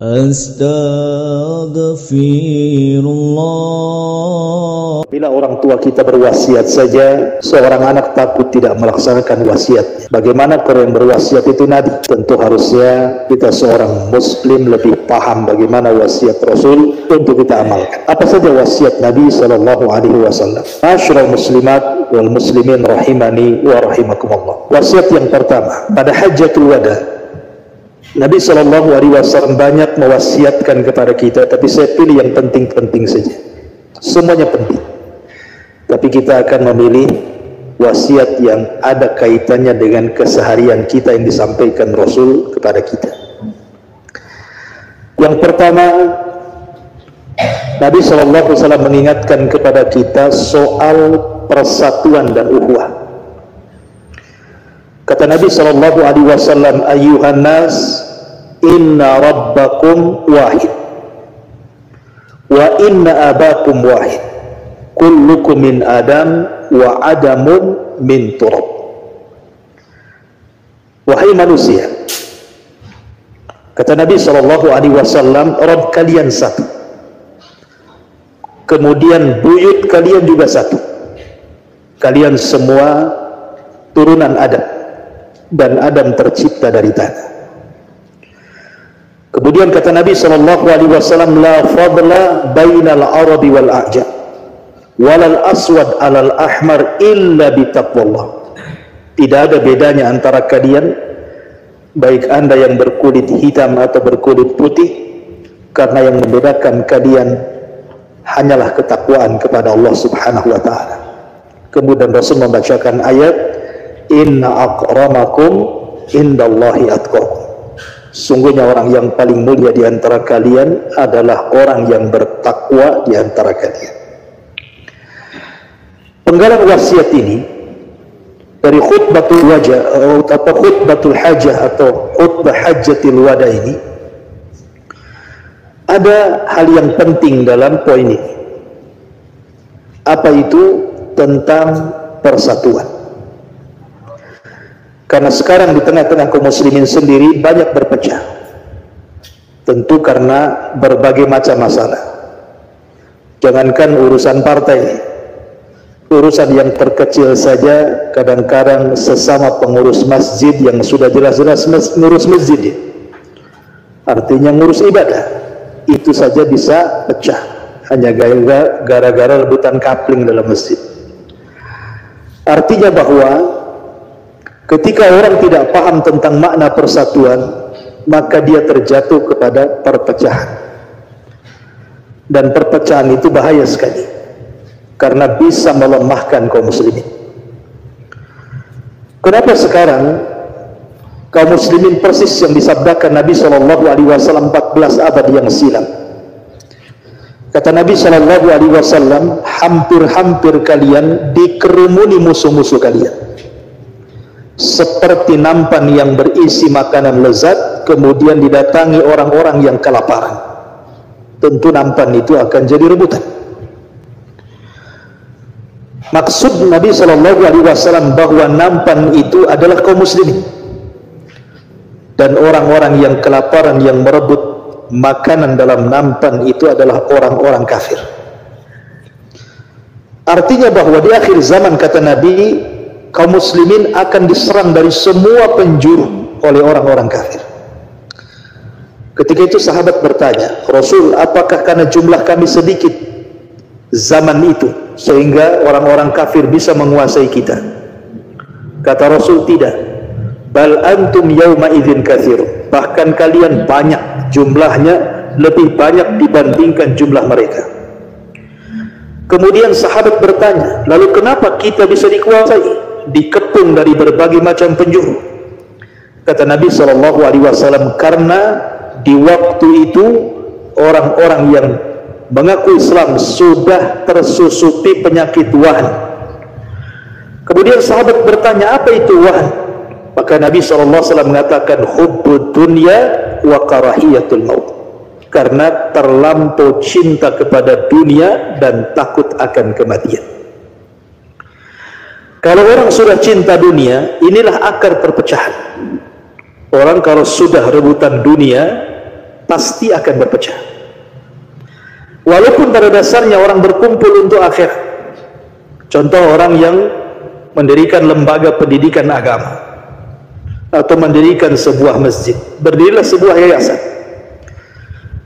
Astaghfirullah. Bila orang tua kita berwasiat saja, seorang anak takut tidak melaksanakan wasiat. Bagaimana kalau yang berwasiat itu Nabi? Tentu harusnya kita seorang muslim lebih paham bagaimana wasiat Rasul untuk kita amalkan. Apa saja wasiat Nabi SAW? Ma'asyiral muslimat wal muslimin rahimani wa rahimakumullah. Wasiat yang pertama, pada Hajjatul Wada, Nabi SAW banyak mewasiatkan kepada kita, tapi saya pilih yang penting-penting saja. Semuanya penting, tapi kita akan memilih wasiat yang ada kaitannya dengan keseharian kita yang disampaikan Rasul kepada kita. Yang pertama, Nabi SAW mengingatkan kepada kita soal persatuan dan ukhuwah. Kata Nabi SAW, ayyuhan nas, inna rabbakum wahid, wa inna abakum wahid, kullukum min adam, wa adamun min turab. Wahai manusia, kata Nabi SAW, Rabb kalian satu, kemudian buyut kalian juga satu. Kalian semua turunan Adam, dan Adam tercipta dari tanah. Kemudian kata Nabi SAW, la fadla bainal arabi wal a'jam, walal aswad alal ahmar illa bitaqwallah. Tidak ada bedanya antara kalian, baik anda yang berkulit hitam atau berkulit putih, karena yang membedakan kalian hanyalah ketakwaan kepada Allah Subhanahu wa ta'ala. Kemudian Rasul membacakan ayat, inna akramakum indallahi atqakum. Sungguhnya orang yang paling mulia di antara kalian adalah orang yang bertakwa di antara kalian. Penggalan wasiat ini dari khutbatul hajah atau khutbah hajjatil wada ini, ada hal yang penting dalam poin ini. Apa itu? Tentang persatuan. Karena sekarang di tengah-tengah kaum muslimin sendiri banyak berpecah, tentu karena berbagai macam masalah. Jangankan urusan partai, urusan yang terkecil saja, kadang-kadang sesama pengurus masjid yang sudah jelas-jelas ngurus masjid, artinya ngurus ibadah, itu saja bisa pecah hanya gara-gara rebutan kapling dalam masjid. Artinya bahwa ketika orang tidak paham tentang makna persatuan, maka dia terjatuh kepada perpecahan. Dan perpecahan itu bahaya sekali, karena bisa melemahkan kaum muslimin. Kenapa sekarang kaum muslimin persis yang disabdakan Nabi SAW 14 abad yang silam? Kata Nabi SAW, hampir-hampir kalian dikerumuni musuh-musuh kalian, seperti nampan yang berisi makanan lezat, kemudian didatangi orang-orang yang kelaparan. Tentu nampan itu akan jadi rebutan. Maksud Nabi SAW bahwa nampan itu adalah kaum muslimin, dan orang-orang yang kelaparan yang merebut makanan dalam nampan itu adalah orang-orang kafir. Artinya bahwa di akhir zaman, kata Nabi, kaum muslimin akan diserang dari semua penjuru oleh orang-orang kafir. Ketika itu sahabat bertanya, Rasul, apakah karena jumlah kami sedikit zaman itu sehingga orang-orang kafir bisa menguasai kita? Kata Rasul, tidak. Bal antum yawma idzin katsir. Bahkan kalian banyak, jumlahnya lebih banyak dibandingkan jumlah mereka. Kemudian sahabat bertanya, lalu kenapa kita bisa dikuasai, dikepung dari berbagai macam penjuru? Kata Nabi SAW, karena di waktu itu orang-orang yang mengaku Islam sudah tersusupi penyakit wahan. Kemudian sahabat bertanya, apa itu wahan? Maka Nabi SAW mengatakan, hubbud dunya wa karahiyatul maut. Karena terlampau cinta kepada dunia dan takut akan kematian. Kalau orang sudah cinta dunia, inilah akar perpecahan. Orang kalau sudah rebutan dunia, pasti akan berpecah. Walaupun pada dasarnya orang berkumpul untuk akhirat. Contoh orang yang mendirikan lembaga pendidikan agama atau mendirikan sebuah masjid, berdirilah sebuah yayasan.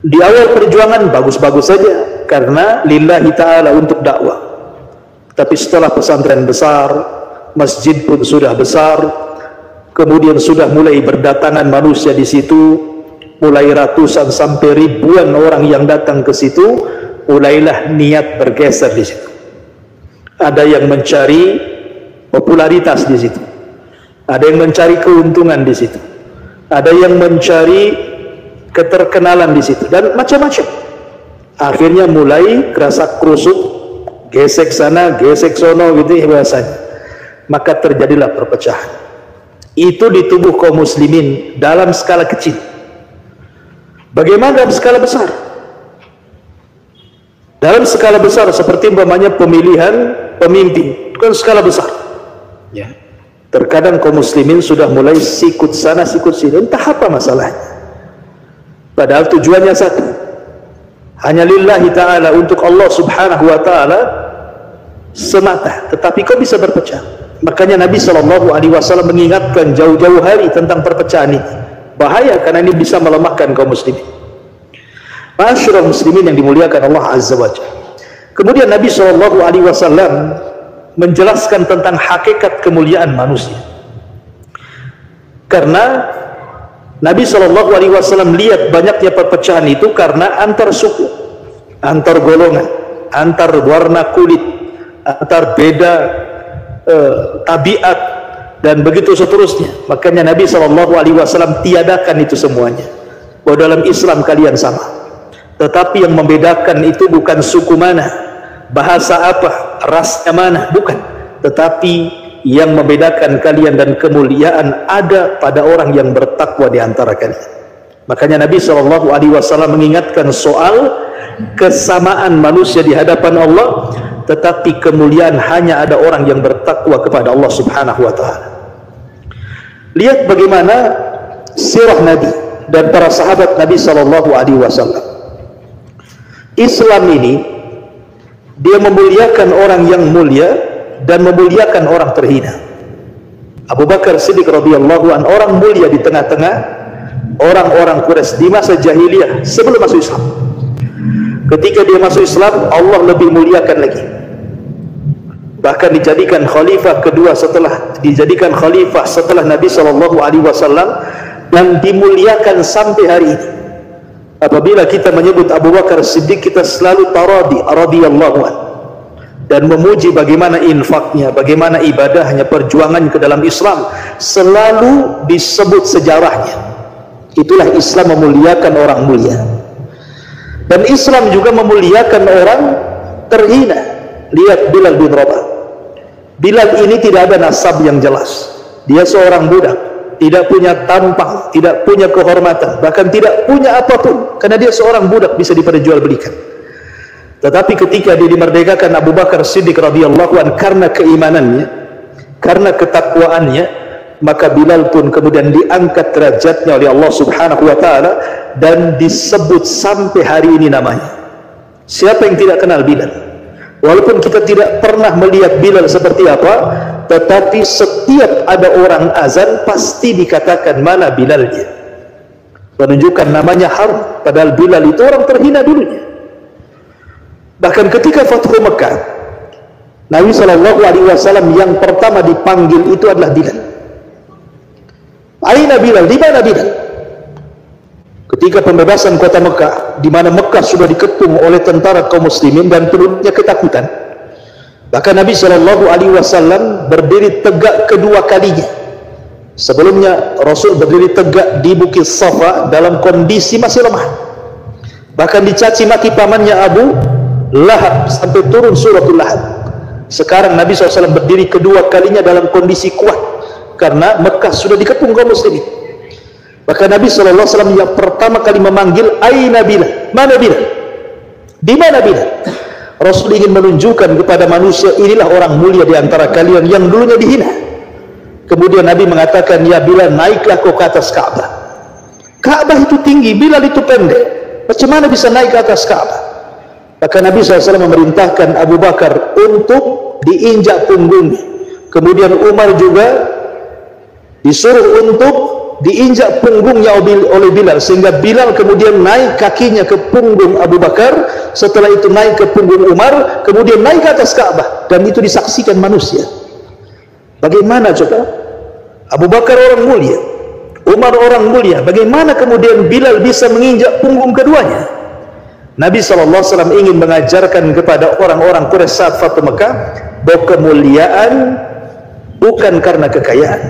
Di awal perjuangan bagus-bagus saja karena lillahi ta'ala untuk dakwah. Tapi setelah pesantren besar, masjid pun sudah besar, kemudian sudah mulai berdatangan manusia di situ, mulai ratusan sampai ribuan orang yang datang ke situ, mulailah niat bergeser di situ. Ada yang mencari popularitas di situ, ada yang mencari keuntungan di situ, ada yang mencari keterkenalan di situ, dan macam-macam. Akhirnya mulai kerasak kerusuk, gesek sana, gesek sono gitu ya bahasanya. Maka terjadilah perpecahan. Itu di tubuh kaum muslimin dalam skala kecil. Bagaimana dalam skala besar? Dalam skala besar seperti umpamanya pemilihan pemimpin, itu kan skala besar. Ya. Terkadang kaum muslimin sudah mulai sikut sana sikut sini, entah apa masalahnya. Padahal tujuannya satu, hanya lillahi ta'ala, untuk Allah subhanahu wa ta'ala semata, tetapi kok bisa berpecah? Makanya Nabi SAW mengingatkan jauh-jauh hari tentang perpecahan ini. Bahaya, karena ini bisa melemahkan kaum muslimin. Ma'asyiral muslimin yang dimuliakan Allah Azza wa Jalla. Kemudian Nabi SAW menjelaskan tentang hakikat kemuliaan manusia. Karena Nabi SAW lihat banyaknya perpecahan itu karena antar suku, antar golongan, antar warna kulit, antar beda tabiat, dan begitu seterusnya. Makanya Nabi SAW tiadakan itu semuanya, bahwa dalam Islam kalian sama, tetapi yang membedakan itu bukan suku mana, bahasa apa, rasnya mana, bukan, tetapi yang membedakan kalian dan kemuliaan ada pada orang yang bertakwa di antara kalian. Makanya Nabi SAW mengingatkan soal kesamaan manusia di hadapan Allah, tetapi kemuliaan hanya ada orang yang bertakwa kepada Allah Subhanahu wa ta'ala. Lihat bagaimana sirah Nabi dan para sahabat Nabi SAW. Islam ini dia memuliakan orang yang mulia dan memuliakan orang terhina. Abu Bakar Siddiq radhiyallahu anhu orang mulia di tengah-tengah orang-orang Quraisy di masa jahiliyah sebelum masuk Islam. Ketika dia masuk Islam, Allah lebih muliakan lagi. Bahkan dijadikan khalifah kedua setelah Nabi SAW, dan dimuliakan sampai hari ini. Apabila kita menyebut Abu Bakar Siddiq, kita selalu taradi radhiyallahu anhu, dan memuji bagaimana infaknya, bagaimana ibadahnya, perjuangannya ke dalam Islam, selalu disebut sejarahnya. Itulah Islam memuliakan orang mulia. Dan Islam juga memuliakan orang terhina. Lihat Bilal bin Rabah. Bilal ini tidak ada nasab yang jelas. Dia seorang budak, tidak punya tampang, tidak punya kehormatan, bahkan tidak punya apapun, karena dia seorang budak bisa diperjualbelikan. Tetapi ketika dia dimerdekakan Abu Bakar Siddiq radhiyallahu anhu karena keimanannya, karena ketakwaannya, maka Bilal pun kemudian diangkat derajatnya oleh Allah Subhanahu wa ta'ala, dan disebut sampai hari ini namanya. Siapa yang tidak kenal Bilal? Walaupun kita tidak pernah melihat Bilal seperti apa, tetapi setiap ada orang azan pasti dikatakan mana Bilalnya, menunjukkan namanya haram, padahal Bilal itu orang terhina dulunya. Bahkan ketika Fathu Mekah, Nabi SAW yang pertama dipanggil itu adalah Bilal. Aina Bilal, di mana Bilal? Ketika pembebasan kota Mekah, di mana Mekah sudah dikepung oleh tentara kaum muslimin dan penduduknya ketakutan, bahkan Nabi SAW berdiri tegak kedua kalinya. Sebelumnya Rasul berdiri tegak di Bukit Safa dalam kondisi masih lemah, bahkan dicaci maki pamannya Abu Lahab sampai turun suratul Lahab. Sekarang Nabi SAW berdiri kedua kalinya dalam kondisi kuat karena Mekah sudah dikepung kaum muslimin. Bahkan Nabi SAW yang pertama kali memanggil, Aina Bilal, mana Bilal? Di mana Bilal? Rasul ingin menunjukkan kepada manusia, inilah orang mulia di antara kalian yang dulunya dihina. Kemudian Nabi mengatakan, ya Bilal, naiklah kau ke atas Ka'bah. Ka'bah itu tinggi, Bilal itu pendek. Macam mana bisa naik ke atas Ka'bah? Maka Nabi SAW memerintahkan Abu Bakar untuk diinjak punggungnya. Kemudian Umar juga disuruh untuk diinjak punggungnya oleh Bilal, sehingga Bilal kemudian naik kakinya ke punggung Abu Bakar, setelah itu naik ke punggung Umar, kemudian naik ke atas Ka'bah, dan itu disaksikan manusia. Bagaimana coba? Abu Bakar orang mulia, Umar orang mulia, bagaimana kemudian Bilal bisa menginjak punggung keduanya? Nabi SAW ingin mengajarkan kepada orang-orang Quraisy saat Fathu Mekah bahwa kemuliaan bukan karena kekayaan,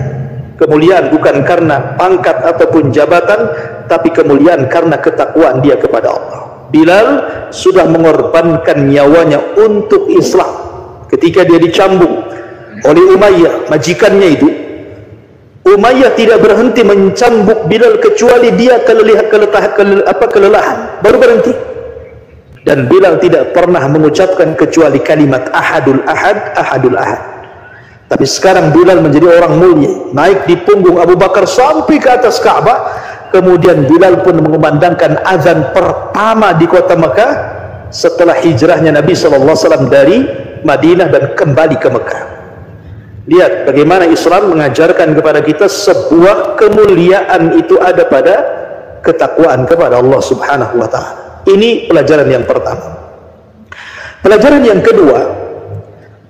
kemuliaan bukan karena pangkat ataupun jabatan, tapi kemuliaan karena ketakwaan dia kepada Allah. Bilal sudah mengorbankan nyawanya untuk Islam. Ketika dia dicambuk oleh Umayyah, majikannya itu, Umayyah tidak berhenti mencambuk Bilal kecuali dia kelelahan, baru berhenti. Dan Bilal tidak pernah mengucapkan kecuali kalimat Ahadul Ahad, Ahadul Ahad. Tapi sekarang Bilal menjadi orang mulia, naik di punggung Abu Bakar sampai ke atas Ka'bah. Kemudian Bilal pun mengumandangkan azan pertama di kota Mekah setelah hijrahnya Nabi SAW dari Madinah dan kembali ke Mekah. Lihat bagaimana Islam mengajarkan kepada kita sebuah kemuliaan itu ada pada ketakwaan kepada Allah Subhanahu wa Ta'ala. Ini pelajaran yang pertama. Pelajaran yang kedua,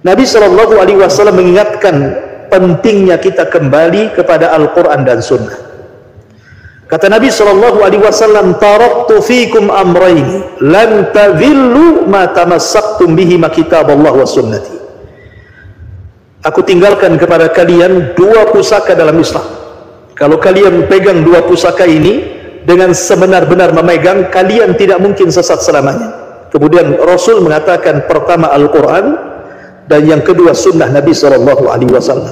Nabi SAW mengingatkan pentingnya kita kembali kepada Al-Quran dan Sunnah. Kata Nabi SAW, taraktu fikum amraini lan tadhillu ma tamassaktum bihima kitaballah wa sunnati. Aku tinggalkan kepada kalian dua pusaka dalam Islam. Kalau kalian pegang dua pusaka ini dengan sebenar-benar memegang, kalian tidak mungkin sesat selamanya. Kemudian Rasul mengatakan pertama Al-Quran dan yang kedua sunnah Nabi SAW.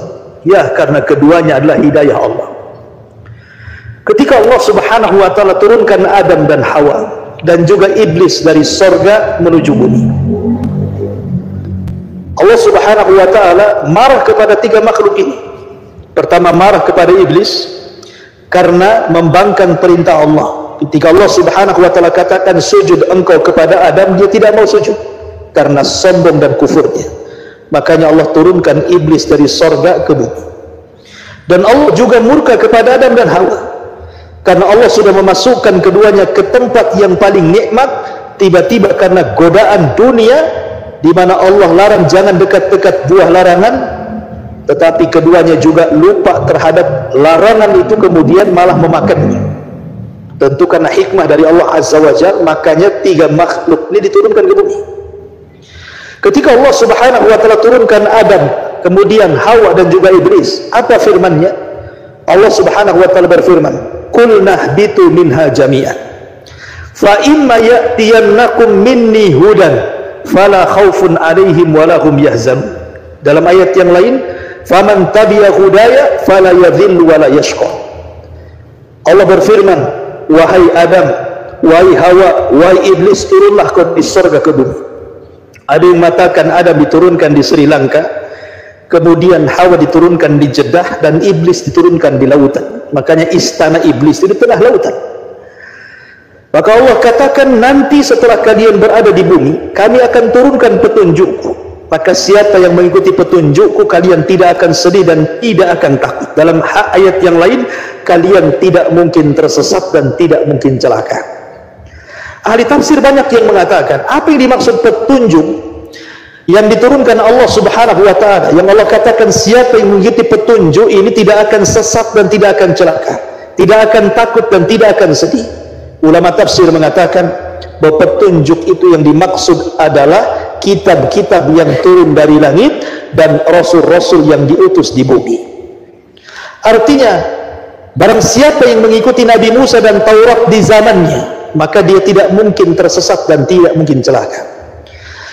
Ya, karena keduanya adalah hidayah Allah. Ketika Allah Subhanahu wa Ta'ala turunkan Adam dan Hawa dan juga iblis dari sorga menuju bumi, Allah Subhanahu wa Ta'ala marah kepada tiga makhluk ini. Pertama, marah kepada iblis karena membangkang perintah Allah. Ketika Allah Subhanahu wa Ta'ala katakan sujud engkau kepada Adam, dia tidak mau sujud karena sombong dan kufurnya. Makanya Allah turunkan iblis dari sorga ke bumi. Dan Allah juga murka kepada Adam dan Hawa karena Allah sudah memasukkan keduanya ke tempat yang paling nikmat. Tiba-tiba karena godaan dunia, di mana Allah larang jangan dekat-dekat buah larangan, tetapi keduanya juga lupa terhadap larangan itu, kemudian malah memakannya. Tentu karena hikmah dari Allah Azza wa Jalla, makanya tiga makhluk ini diturunkan ke bumi. Ketika Allah Subhanahu wa Ta'ala turunkan Adam, kemudian Hawa dan juga iblis, apa firman-Nya? Allah Subhanahu wa Ta'ala berfirman, "Qul nahbitu minha jami'an fa imma ya'tiyannakum minni hudan fala khaufun 'alaihim wa lahum yahzanun." Dalam ayat yang lain, "Faman tabi'a hudaya fala yadhillu wa la yashqa." Allah berfirman, wahai Adam, wahai Hawa, wahai iblis, turunlah kau di surga ke bumi. Ada yang mengatakan Adam diturunkan di Sri Lanka, kemudian Hawa diturunkan di Jeddah, dan iblis diturunkan di lautan. Makanya istana iblis itu di tengah lautan. Maka Allah katakan, nanti setelah kalian berada di bumi, kami akan turunkan petunjukku. Maka siapa yang mengikuti petunjukku, kalian tidak akan sedih dan tidak akan takut. Dalam ayat yang lain, kalian tidak mungkin tersesat dan tidak mungkin celaka. Ahli tafsir banyak yang mengatakan, apa yang dimaksud petunjuk yang diturunkan Allah Subhanahu wa Ta'ala, yang Allah katakan siapa yang mengikuti petunjuk ini tidak akan sesat dan tidak akan celaka, tidak akan takut dan tidak akan sedih. Ulama tafsir mengatakan bahwa petunjuk itu yang dimaksud adalah kitab-kitab yang turun dari langit dan rasul-rasul yang diutus di bumi. Artinya, barang siapa yang mengikuti Nabi Musa dan Taurat di zamannya, maka dia tidak mungkin tersesat dan tidak mungkin celaka.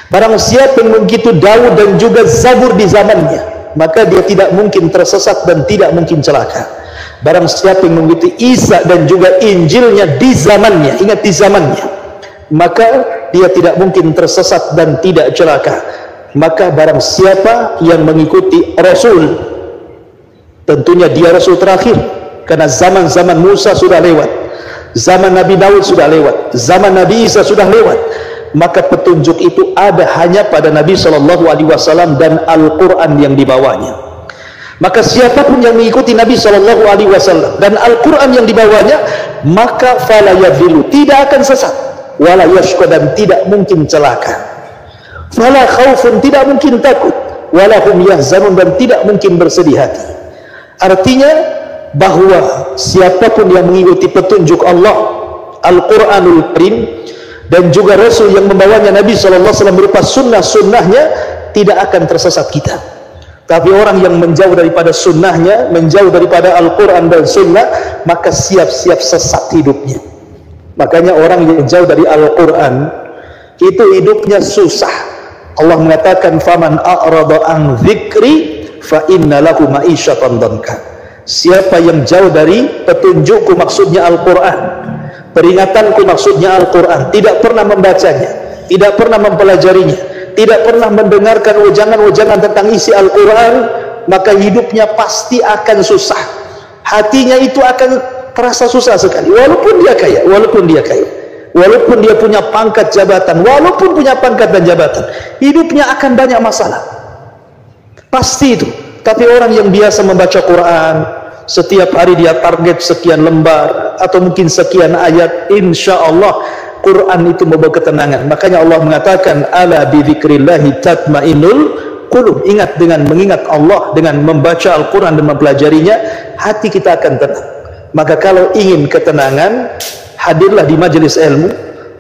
Barang siapa yang mengikuti Daud dan juga Zabur di zamannya, maka dia tidak mungkin tersesat dan tidak mungkin celaka. Barang siapa yang mengikuti Isa dan juga Injilnya di zamannya, ingat di zamannya, maka dia tidak mungkin tersesat dan tidak celaka. Maka barang siapa yang mengikuti Rasul, tentunya dia Rasul terakhir, karena zaman-zaman Musa sudah lewat. zaman Nabi Daud sudah lewat, zaman Nabi Isa sudah lewat, maka petunjuk itu ada hanya pada Nabi SAW dan Al-Quran yang dibawanya. Maka siapapun yang mengikuti Nabi SAW dan Al-Quran yang dibawanya, maka fala yadhillu, tidak akan sesat, wala yashqa, dan tidak mungkin celaka, fala khaufun, tidak mungkin takut, wala hum yahzanun, dan tidak mungkin bersedih hati. Artinya bahwa siapapun yang mengikuti petunjuk Allah, Al-Quranul Karim, dan juga Rasul yang membawanya Nabi SAW berupa sunnah-sunnahnya, tidak akan tersesat kita. Tapi orang yang menjauh daripada sunnahnya, menjauh daripada Al-Quran dan sunnah, maka siap-siap sesat hidupnya. Makanya orang yang jauh dari Al-Quran itu hidupnya susah. Allah mengatakan, faman a'rada an dzikri fa inna lahu ma'isyatan dhanka. Siapa yang jauh dari petunjukku, maksudnya Al-Quran, peringatanku, maksudnya Al-Quran, tidak pernah membacanya, tidak pernah mempelajarinya, tidak pernah mendengarkan wejangan-wejangan tentang isi Al-Quran, maka hidupnya pasti akan susah. Hatinya itu akan terasa susah sekali, walaupun dia kaya, walaupun dia punya pangkat jabatan, walaupun punya pangkat dan jabatan, hidupnya akan banyak masalah, pasti itu. Tapi orang yang biasa membaca Quran, setiap hari dia target sekian lembar atau mungkin sekian ayat, insya Allah Quran itu membawa ketenangan. Makanya Allah mengatakan, ala bidzikrillahi tatmainnul qulub. Ingat, dengan mengingat Allah, dengan membaca Al-Quran dan mempelajarinya, hati kita akan tenang. Maka kalau ingin ketenangan, hadirlah di majelis ilmu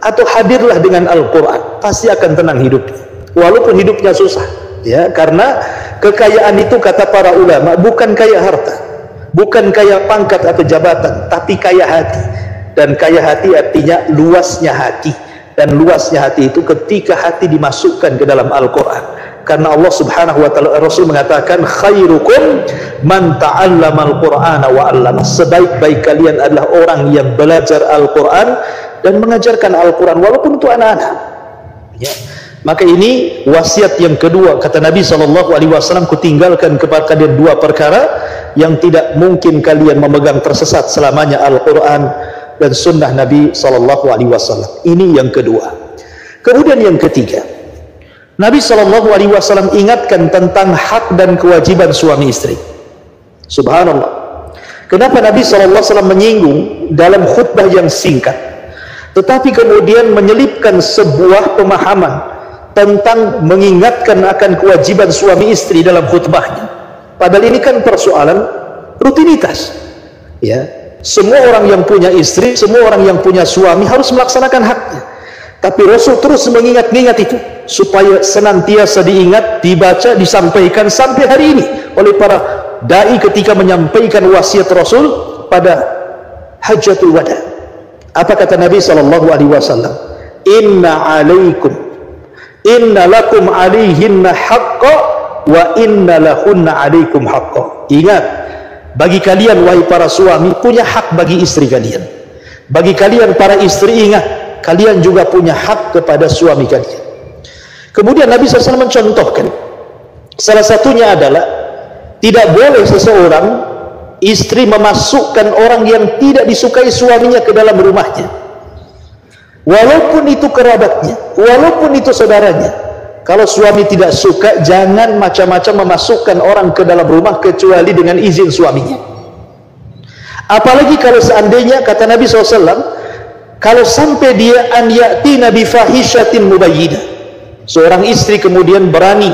atau hadirlah dengan Al-Quran, pasti akan tenang hidupnya, walaupun hidupnya susah. Ya, karena kekayaan itu, kata para ulama, bukan kaya harta, bukan kaya pangkat atau jabatan, tapi kaya hati. Dan kaya hati artinya luasnya hati, dan luasnya hati itu ketika hati dimasukkan ke dalam Al-Quran. Karena Allah Subhanahu wa ta'ala, Rasul mengatakan, khairukum man ta'allama al-Qur'ana wa 'allama. Sebaik-baik kalian adalah orang yang belajar Al-Quran dan mengajarkan Al-Quran, walaupun itu anak-anak. Ya. Maka ini wasiat yang kedua, kata Nabi SAW, kutinggalkan kepada kalian dua perkara yang tidak mungkin kalian memegang tersesat selamanya, Al-Quran dan sunnah Nabi SAW. Ini yang kedua. Kemudian yang ketiga, Nabi SAW ingatkan tentang hak dan kewajiban suami istri. Subhanallah, kenapa Nabi SAW menyinggung dalam khutbah yang singkat, tetapi kemudian menyelipkan sebuah pemahaman tentang mengingatkan akan kewajiban suami istri dalam khutbahnya. Padahal ini kan persoalan rutinitas. Ya, semua orang yang punya istri, semua orang yang punya suami harus melaksanakan haknya. Tapi Rasul terus mengingat-ingat itu supaya senantiasa diingat, dibaca, disampaikan sampai hari ini oleh para dai ketika menyampaikan wasiat Rasul pada Hajjatul Wada. Apa kata Nabi SAW? Inna lakum alaihinna haqqa wa inna lahunna alaikum haqqa. Ingat, bagi kalian wahai para suami, punya hak bagi istri kalian. Bagi kalian para istri, ingat, kalian juga punya hak kepada suami kalian. Kemudian Nabi SAW mencontohkan, salah satunya adalah tidak boleh seseorang istri memasukkan orang yang tidak disukai suaminya ke dalam rumahnya, walaupun itu kerabatnya, walaupun itu saudaranya. Kalau suami tidak suka, jangan macam-macam memasukkan orang ke dalam rumah kecuali dengan izin suaminya. Apalagi kalau seandainya, kata Nabi SAW, kalau sampai dia an ya'tina bi fahishatin mubayyinah, seorang istri kemudian berani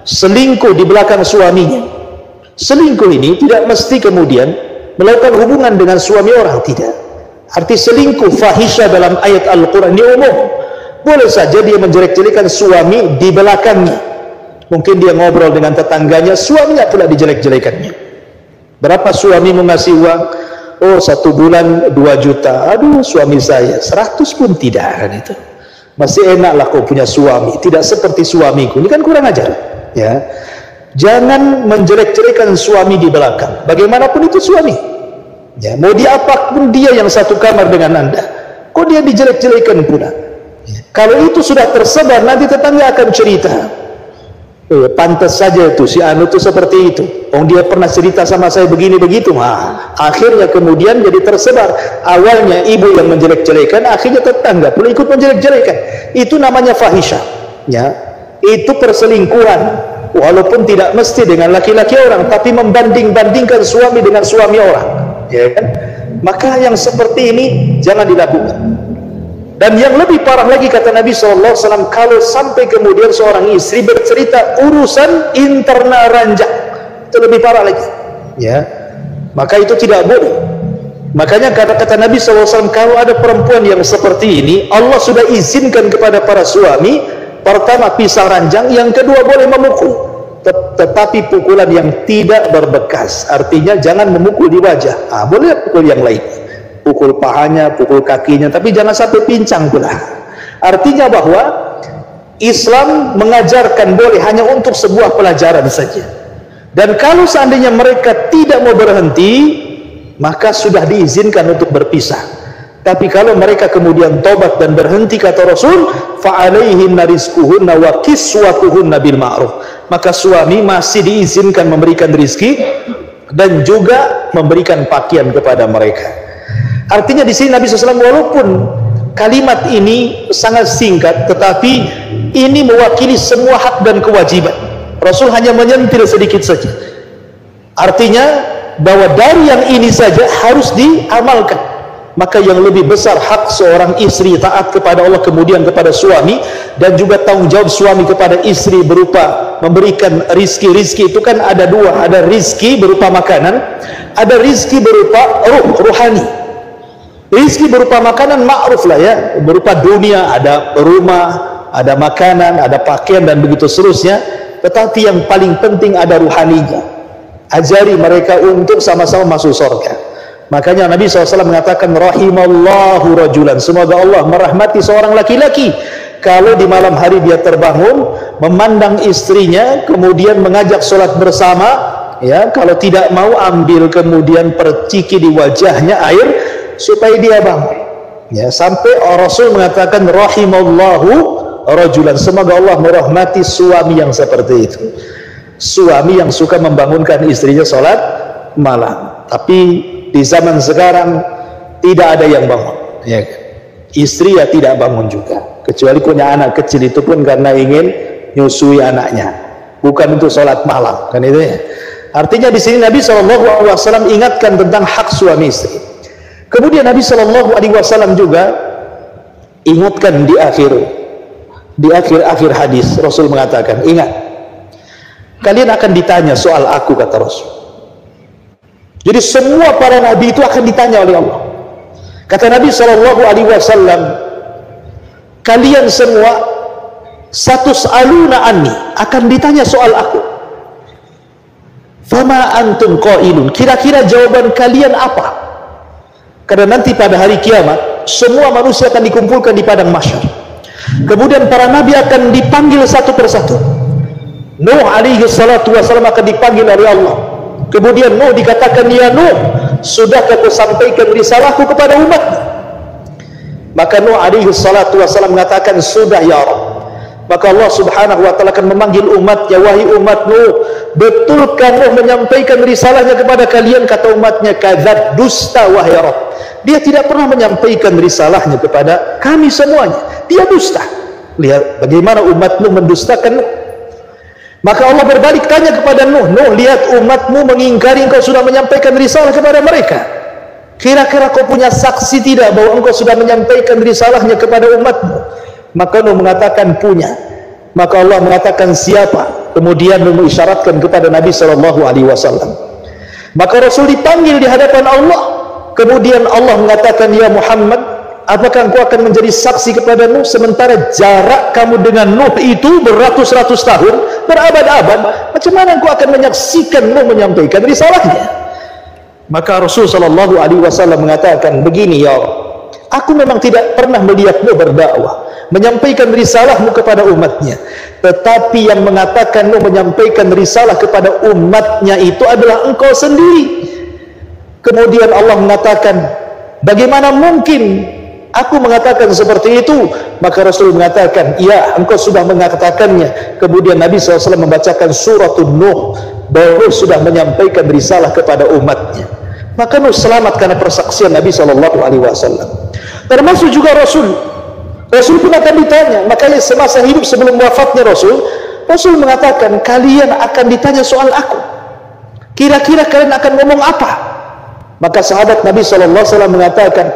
selingkuh di belakang suaminya. Selingkuh ini tidak mesti kemudian melakukan hubungan dengan suami orang, tidak. Arti selingkuh fahisha dalam ayat Al-Quran ini umum. Boleh saja dia menjelek-jelekan suami di belakangnya. Mungkin dia ngobrol dengan tetangganya, suaminya pula dijelek-jelekannya. Berapa suami mengasih uang? Oh, 1 bulan 2 juta. Aduh, suami saya 100 pun tidak, kan itu. Masih enaklah kau punya suami, tidak seperti suamiku. Ini kan kurang ajar. Ya, jangan menjelek-jelekan suami di belakang. Bagaimanapun itu suami. Ya, mau dia apapun dia yang satu kamar dengan Anda, kok dia dijelek-jelekan pula? Ya. Kalau itu sudah tersebar, nanti tetangga akan cerita. Pantas saja itu si anu itu seperti itu. Dia pernah cerita sama saya begini begitu. Akhirnya kemudian jadi tersebar. Awalnya ibu yang menjelek-jelekan, akhirnya tetangga pula ikut menjelek-jelekan. Itu namanya fahisyah, ya. Itu perselingkuhan, walaupun tidak mesti dengan laki-laki orang, tapi membanding-bandingkan suami dengan suami orang, ya kan? Maka yang seperti ini jangan dilakukan. Dan yang lebih parah lagi, kata Nabi SAW, kalau sampai kemudian seorang istri bercerita urusan internal ranjang, itu lebih parah lagi, ya. Maka itu tidak boleh. Makanya kata-kata Nabi SAW, kalau ada perempuan yang seperti ini, Allah sudah izinkan kepada para suami, pertama pisah ranjang, yang kedua boleh memukul, tetapi pukulan yang tidak berbekas. Artinya jangan memukul di wajah, boleh pukul yang lain, pukul pahanya, pukul kakinya, tapi jangan sampai pincang pula. Artinya bahwa Islam mengajarkan boleh hanya untuk sebuah pelajaran saja. Dan kalau seandainya mereka tidak mau berhenti, maka sudah diizinkan untuk berpisah. Tapi kalau mereka kemudian tobat dan berhenti, kata Rasul, fa'alaihinna rizquhunna wa kiswatuhunna bil ma'ruf, maka suami masih diizinkan memberikan rizki dan juga memberikan pakaian kepada mereka. Artinya di sini Nabi SAW, walaupun kalimat ini sangat singkat, tetapi ini mewakili semua hak dan kewajiban. Rasul hanya menyentil sedikit saja. Artinya bahwa dari yang ini saja harus diamalkan. Maka yang lebih besar hak seorang istri taat kepada Allah, kemudian kepada suami, dan juga tanggung jawab suami kepada istri berupa memberikan rizki. Itu kan ada dua, ada rizki berupa makanan, ada rizki berupa ruhani. Rizki berupa makanan ma'ruf lah, ya, berupa dunia, ada rumah, ada makanan, ada pakaian, dan begitu seterusnya. Tetapi yang paling penting ada ruhaninya. Ajari mereka untuk sama-sama masuk surga. Makanya Nabi SAW mengatakan, rahimallahu rajulan, semoga Allah merahmati seorang laki-laki kalau di malam hari dia terbangun, memandang istrinya, kemudian mengajak sholat bersama, ya, kalau tidak mau ambil kemudian perciki di wajahnya air supaya dia bangun, ya. Sampai Rasul mengatakan rahimallahu rajulan, semoga Allah merahmati suami yang seperti itu, suami yang suka membangunkan istrinya sholat malam. Tapi di zaman sekarang tidak ada yang bangun, ya. Istri ya tidak bangun juga, kecuali punya anak kecil, itu pun karena ingin nyusui anaknya, bukan untuk sholat malam, kan itu ya. Artinya di sini Nabi SAW ingatkan tentang hak suami istri. Kemudian Nabi SAW juga ingatkan di akhir hadis, Rasul mengatakan, ingat, kalian akan ditanya soal aku, kata Rasul. Jadi semua para nabi itu akan ditanya oleh Allah. Kata Nabi SAW, kalian semua satus'aluna anni, akan ditanya soal aku. Fama antum qailun, kira-kira jawaban kalian apa? Karena nanti pada hari kiamat semua manusia akan dikumpulkan di padang mahsyar. Kemudian para nabi akan dipanggil satu persatu. Nuh alaihi salatu wassalam akan dipanggil oleh Allah. Kemudian Nuh dikatakan, ya Nuh, sudahkah kau sampaikan risalahku kepada umat? Maka Nuh alaihi salatu wassalam mengatakan, sudah ya Rabb. Maka Allah subhanahu wa ta'ala akan memanggil umatnya, wahai umat Nuh, betulkah Nuh menyampaikan risalahnya kepada kalian? Kata umatnya, kadzab, dusta wahai Rabb. Dia tidak pernah menyampaikan risalahnya kepada kami semuanya, dia dusta. Lihat bagaimana umat Nuh mendustakan Nuh. Maka Allah berbalik tanya kepada Nuh, Nuh, lihat umatmu mengingkari engkau sudah menyampaikan risalah kepada mereka. Kira-kira kau punya saksi tidak bahwa engkau sudah menyampaikan risalahnya kepada umatmu? Maka Nuh mengatakan punya. Maka Allah mengatakan siapa? Kemudian Nuh mengisyaratkan kepada Nabi SAW. Maka Rasul dipanggil di hadapan Allah. Kemudian Allah mengatakan, ya Muhammad, apakah engkau akan menjadi saksi kepada Nuh sementara jarak kamu dengan Nuh itu beratus-ratus tahun, berabad-abad? Macam mana engkau akan menyaksikan Nuh menyampaikan risalahnya? Maka Rasulullah SAW mengatakan begini, ya Allah, aku memang tidak pernah melihat Nuh berdakwah, menyampaikan risalahmu kepada umatnya, tetapi yang mengatakan Nuh menyampaikan risalah kepada umatnya itu adalah engkau sendiri. Kemudian Allah mengatakan, bagaimana mungkin aku mengatakan seperti itu? Maka Rasul mengatakan, ya, engkau sudah mengatakannya. Kemudian Nabi SAW membacakan suratun Nuh, bahwa sudah menyampaikan risalah kepada umatnya, maka selamat karena persaksian Nabi SAW. Termasuk juga Rasul pun akan ditanya. Makanya semasa hidup sebelum wafatnya Rasul mengatakan, kalian akan ditanya soal aku, kira-kira kalian akan ngomong apa? Maka sahabat Nabi SAW mengatakan,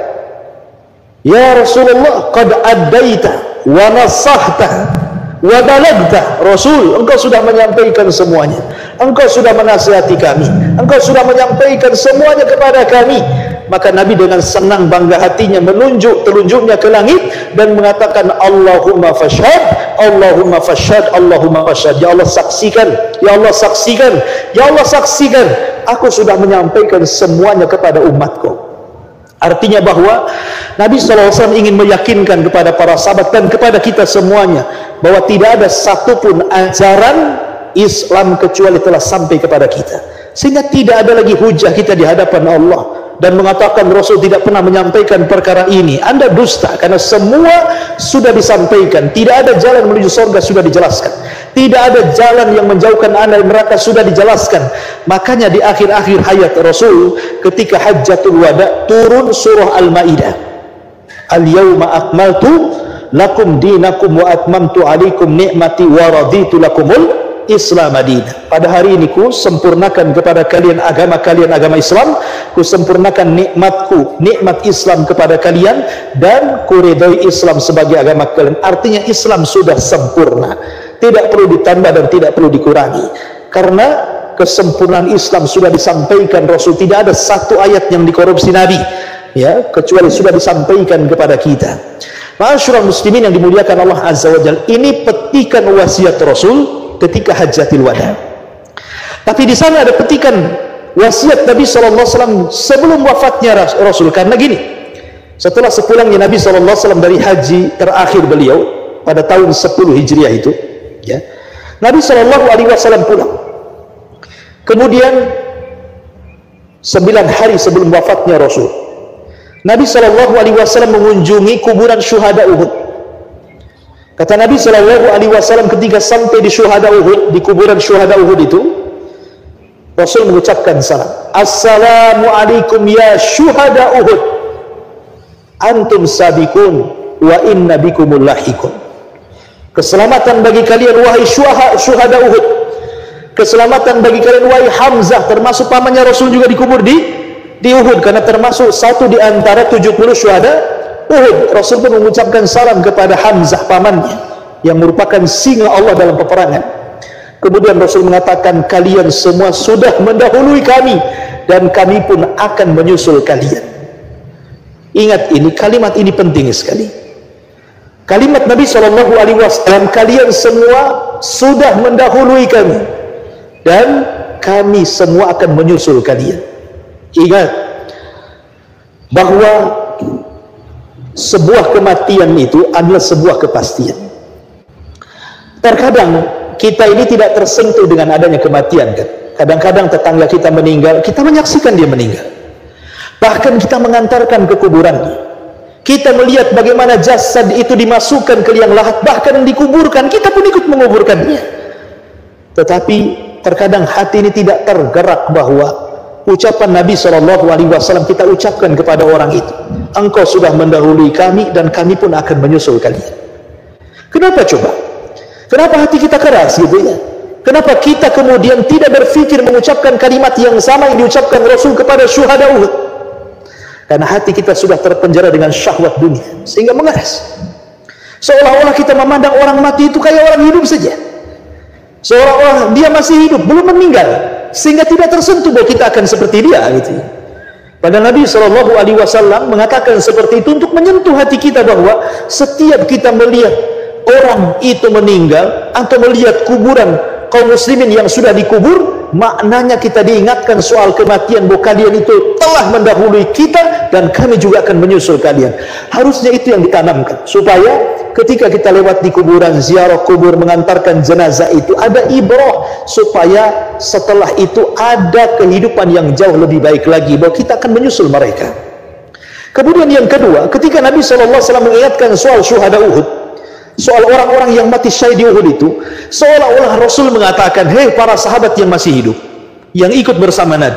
ya Rasulullah, qad addaita wa nasahta wa balagta. Rasul, engkau sudah menyampaikan semuanya, engkau sudah menasihati kami, engkau sudah menyampaikan semuanya kepada kami. Maka Nabi dengan senang bangga hatinya menunjuk telunjuknya ke langit dan mengatakan, Allahumma fashhad, Allahumma fashhad, Allahumma fashhad. Ya Allah saksikan, ya Allah saksikan, ya Allah saksikan, aku sudah menyampaikan semuanya kepada umatku. Artinya bahwa Nabi SAW ingin meyakinkan kepada para sahabat dan kepada kita semuanya bahwa tidak ada satupun ajaran Islam kecuali telah sampai kepada kita, sehingga tidak ada lagi hujah kita di hadapan Allah dan mengatakan Rasul tidak pernah menyampaikan perkara ini. Anda dusta, karena semua sudah disampaikan. Tidak ada jalan menuju surga, sudah dijelaskan. Tidak ada jalan yang menjauhkan Anda dari neraka, sudah dijelaskan. Makanya di akhir-akhir hayat Rasul ketika Hajjatul Wada turun surah Al-Maidah, Al-yawma akmaltu lakum dinakum wa atmamtu alaikum ni'mati wa raditu lakumul Islam adina. Pada hari ini ku sempurnakan kepada kalian agama Islam, ku sempurnakan nikmatku, nikmat Islam kepada kalian, dan ku ridhoi Islam sebagai agama kalian. Artinya Islam sudah sempurna, tidak perlu ditambah dan tidak perlu dikurangi, karena kesempurnaan Islam sudah disampaikan Rasul. Tidak ada satu ayat yang dikorupsi Nabi, ya, kecuali sudah disampaikan kepada kita. Ma'asyiral muslimin yang dimuliakan Allah Azza wa Jalla, ini petikan wasiat Rasul ketika Hajjatul Wada. Tapi di sana ada petikan wasiat Nabi SAW sebelum wafatnya Rasul. Karena gini, setelah sepulangnya Nabi SAW dari haji terakhir beliau pada tahun 10 Hijriah itu, ya, Nabi SAW pulang. Kemudian 9 hari sebelum wafatnya Rasul, Nabi SAW mengunjungi kuburan syuhada Uhud. Kata Nabi SAW ketika sampai di syuhada Uhud, di kuburan syuhada Uhud itu, Rasul mengucapkan salam, Assalamualaikum ya syuhada Uhud, antum sabikun wa inna bikumul lahikun. Keselamatan bagi kalian wahai syuhada Uhud, keselamatan bagi kalian wahai Hamzah, termasuk pamannya Rasul juga dikubur di Uhud, karena termasuk satu di antara 70 syuhada Uhud. Rasul pun mengucapkan salam kepada Hamzah pamannya yang merupakan singa Allah dalam peperangan. Kemudian Rasul mengatakan, kalian semua sudah mendahului kami dan kami pun akan menyusul kalian. Ingat ini, kalimat ini penting sekali. Kalimat Nabi SAW, kalian semua sudah mendahului kami dan kami semua akan menyusul kalian. Ingat bahwa sebuah kematian itu adalah sebuah kepastian. Terkadang kita ini tidak tersentuh dengan adanya kematian, kan? Kadang-kadang tetangga kita meninggal, kita menyaksikan dia meninggal. Bahkan kita mengantarkan ke kuburannya. Kita melihat bagaimana jasad itu dimasukkan ke liang lahat, bahkan dikuburkan, kita pun ikut menguburkannya. Tetapi terkadang hati ini tidak tergerak bahwa ucapan Nabi SAW kita ucapkan kepada orang itu, engkau sudah mendahului kami dan kami pun akan menyusul kalian. Kenapa coba? Kenapa hati kita keras gitu ya? Kenapa kita kemudian tidak berpikir mengucapkan kalimat yang sama yang diucapkan Rasul kepada syuhada Uhud? Karena hati kita sudah terpenjara dengan syahwat dunia, sehingga mengeras. Seolah-olah kita memandang orang mati itu kayak orang hidup saja. Seolah-olah dia masih hidup, belum meninggal, sehingga tidak tersentuh bahwa kita akan seperti dia gitu. Padahal Nabi SAW mengatakan seperti itu untuk menyentuh hati kita, bahwa setiap kita melihat orang itu meninggal atau melihat kuburan kaum muslimin yang sudah dikubur, maknanya kita diingatkan soal kematian, bahwa kalian itu telah mendahului kita dan kami juga akan menyusul kalian. Harusnya itu yang ditanamkan, supaya ketika kita lewat di kuburan, ziarah kubur, mengantarkan jenazah itu ada ibrah, supaya setelah itu ada kehidupan yang jauh lebih baik lagi, bahwa kita akan menyusul mereka. Kemudian yang kedua, ketika Nabi SAW mengingatkan soal syuhada Uhud, soal orang-orang yang mati syahid di Uhud itu, seolah-olah Rasul mengatakan, hei para sahabat yang masih hidup, yang ikut bersama Nabi,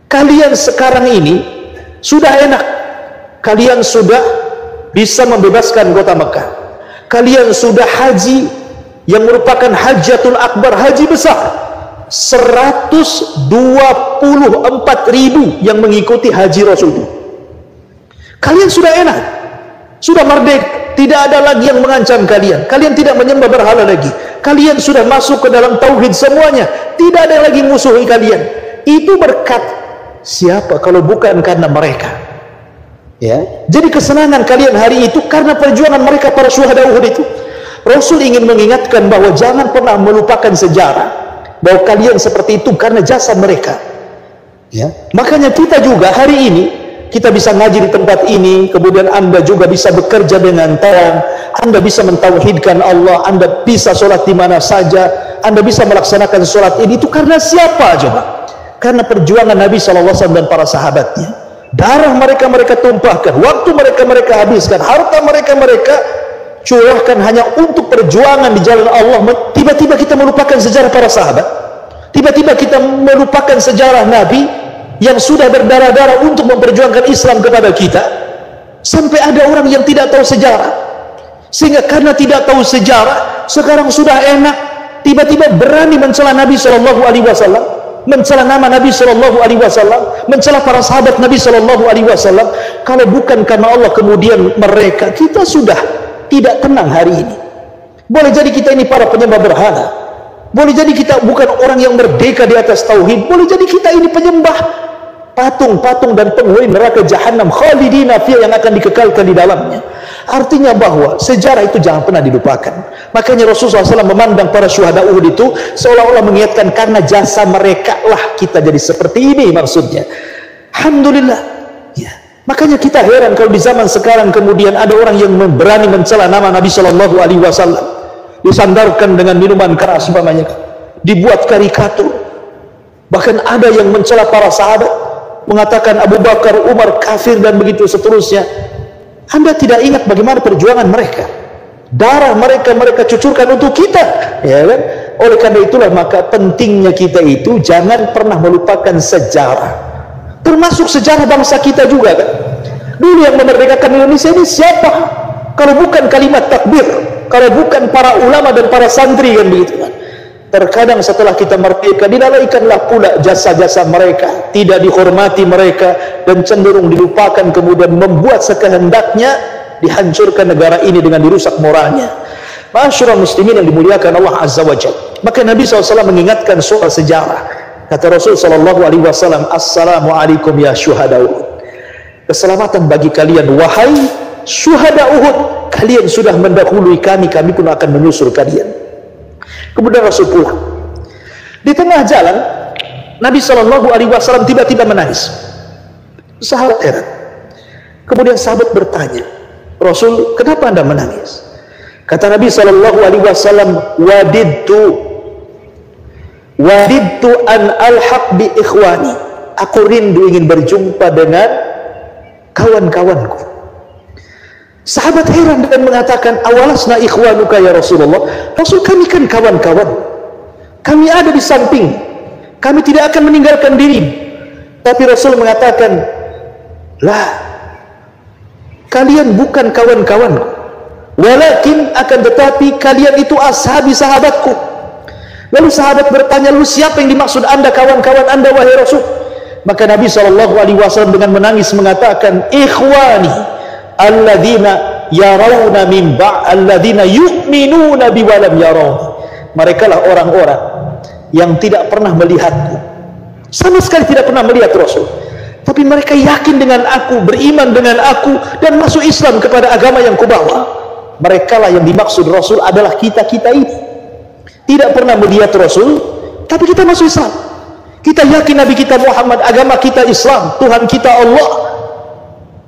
kalian sekarang ini sudah enak, kalian sudah bisa membebaskan kota Mekah, kalian sudah haji yang merupakan hajatul akbar, haji besar, 124.000 yang mengikuti haji Rasul itu. Kalian sudah enak, sudah merdeka, tidak ada lagi yang mengancam kalian, kalian tidak menyembah berhala lagi, kalian sudah masuk ke dalam tauhid semuanya, tidak ada lagi musuhi kalian. Itu berkat siapa kalau bukan karena mereka? Ya, jadi kesenangan kalian hari itu karena perjuangan mereka, para syuhada Uhud itu. Rasul ingin mengingatkan bahwa jangan pernah melupakan sejarah, bahwa kalian seperti itu karena jasa mereka. Ya, makanya kita juga hari ini kita bisa ngaji di tempat ini, kemudian Anda juga bisa bekerja dengan terang, Anda bisa mentauhidkan Allah, Anda bisa sholat di mana saja, Anda bisa melaksanakan sholat ini, itu karena siapa coba? Karena perjuangan Nabi SAW dan para sahabatnya. Darah mereka tumpahkan, waktu mereka habiskan, harta mereka curahkan hanya untuk perjuangan di jalan Allah. Tiba-tiba kita melupakan sejarah para sahabat, tiba-tiba kita melupakan sejarah Nabi yang sudah berdarah-darah untuk memperjuangkan Islam kepada kita, sampai ada orang yang tidak tahu sejarah, sehingga karena tidak tahu sejarah sekarang sudah enak, tiba-tiba berani mencela Nabi SAW, mencela nama Nabi SAW, mencela para sahabat Nabi SAW. Kalau bukan karena Allah kemudian mereka, kita sudah tidak tenang hari ini. Boleh jadi kita ini para penyembah berhala, boleh jadi kita bukan orang yang merdeka di atas tauhid, boleh jadi kita ini penyembah patung-patung dan penghuni neraka jahanam, khalidina fiha, yang akan dikekalkan di dalamnya. Artinya bahwa sejarah itu jangan pernah dilupakan. Makanya Rasulullah SAW memandang para syuhada Uhud itu seolah-olah mengingatkan karena jasa mereka lah kita jadi seperti ini, maksudnya. Alhamdulillah. Ya. Makanya kita heran kalau di zaman sekarang kemudian ada orang yang berani mencela nama Nabi SAW, disandarkan dengan minuman keras umpamanya, dibuat karikatur. Bahkan ada yang mencela para sahabat, mengatakan Abu Bakar, Umar kafir dan begitu seterusnya. Anda tidak ingat bagaimana perjuangan mereka, darah mereka cucurkan untuk kita, ya kan? Oleh karena itulah maka pentingnya kita itu jangan pernah melupakan sejarah, termasuk sejarah bangsa kita juga kan. Dulu yang memerdekakan Indonesia ini siapa kalau bukan kalimat takbir, kalau bukan para ulama dan para santri kan begitu kan. Terkadang setelah kita merdeka dilalaikanlah pula jasa-jasa mereka, tidak dihormati mereka, dan cenderung dilupakan, kemudian membuat sekehendaknya dihancurkan negara ini dengan dirusak moralnya. Ma'asyiral muslimin yang dimuliakan Allah Azza wa Jalla. Maka Nabi SAW mengingatkan soal sejarah. Kata Rasul SAW, Assalamualaikum ya syuhada Uhud. Keselamatan bagi kalian wahai syuhada Uhud, kalian sudah mendahului kami pun akan menyusul kalian. Kemudian Rasul pulang. Di tengah jalan Nabi SAW tiba-tiba menangis. Sahabat heran. Kemudian sahabat bertanya, Rasul, kenapa anda menangis? Kata Nabi SAW, wadidtu an alhaq bi ikhwani. Aku rindu ingin berjumpa dengan kawan-kawanku. Sahabat heran dan mengatakan, awalasna ikhwanuka ya Rasulullah. Rasul, kami kan kawan-kawan, kami ada di samping, kami tidak akan meninggalkan diri. Tapi Rasul mengatakan, lah, kalian bukan kawan-kawanku, walakin akan tetapi kalian itu ashabi, sahabatku. Lalu sahabat bertanya, lalu siapa yang dimaksud anda kawan-kawan anda wahai Rasul? Maka Nabi SAW dengan menangis mengatakan, ikhwani alladzina yarawna min alladzina yu'minuna bi wa lam yarawni. Mereka lah orang-orang yang tidak pernah melihatku, sama sekali tidak pernah melihat Rasul, tapi mereka yakin dengan aku, beriman dengan aku, dan masuk Islam kepada agama yang kubawa. Mereka lah yang dimaksud Rasul adalah kita-kita ini. Tidak pernah melihat Rasul, tapi kita masuk Islam. Kita yakin Nabi kita Muhammad, agama kita Islam, Tuhan kita Allah.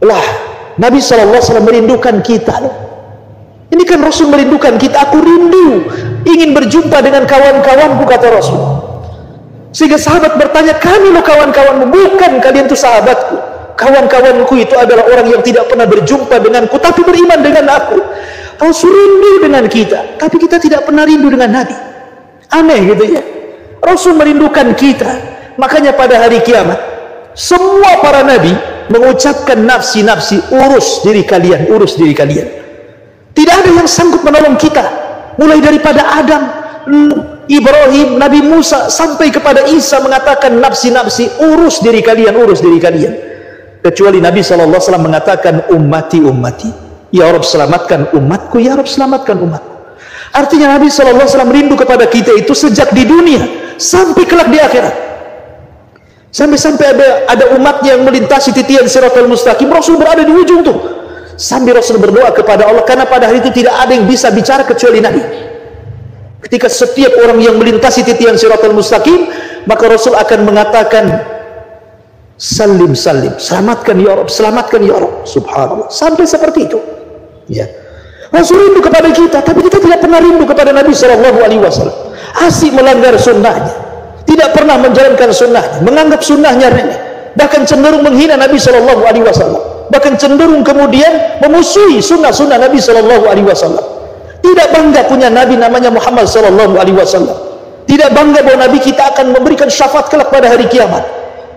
Lah, Nabi SAW merindukan kita. Ini kan Rasul merindukan kita. Aku rindu ingin berjumpa dengan kawan-kawanku, kata Rasul. Sehingga sahabat bertanya, kami loh kawan-kawanmu. Bukan, kalian itu sahabatku. Kawan-kawanku itu adalah orang yang tidak pernah berjumpa denganku tapi beriman dengan aku. Rasul rindu dengan kita, tapi kita tidak pernah rindu dengan Nabi. Aneh gitu ya. Rasul merindukan kita. Makanya pada hari kiamat, semua para nabi mengucapkan nafsi-nafsi, urus diri kalian, urus diri kalian. Tidak ada yang sanggup menolong kita, mulai daripada Adam, Ibrahim, Nabi Musa, sampai kepada Isa mengatakan nafsi-nafsi, urus diri kalian, urus diri kalian. Kecuali Nabi SAW mengatakan ummati, ummati, ya Rabb selamatkan umatku, ya Rabb selamatkan umatku. Artinya Nabi SAW rindu kepada kita itu sejak di dunia sampai kelak di akhirat. Sampai-sampai ada umatnya yang melintasi titian Siratal Mustaqim, Rasul berada di ujung tuh. Sambil Rasul berdoa kepada Allah, karena pada hari itu tidak ada yang bisa bicara kecuali Nabi. Ketika setiap orang yang melintasi titian Siratal Mustaqim, maka Rasul akan mengatakan salim, salim, selamatkan ya Rabb, selamatkan ya Rabb. Subhanallah, sampai seperti itu ya. Rasul rindu kepada kita, tapi kita tidak pernah rindu kepada Nabi SAW. Asik melanggar sunnahnya, tidak pernah menjalankan sunnahnya, menganggap sunnahnya remeh, bahkan cenderung menghina Nabi SAW, bahkan cenderung kemudian memusuhi sunnah-sunnah Nabi SAW. Tidak bangga punya Nabi namanya Muhammad SAW. Tidak bangga bahwa Nabi kita akan memberikan syafaat kelak pada hari kiamat.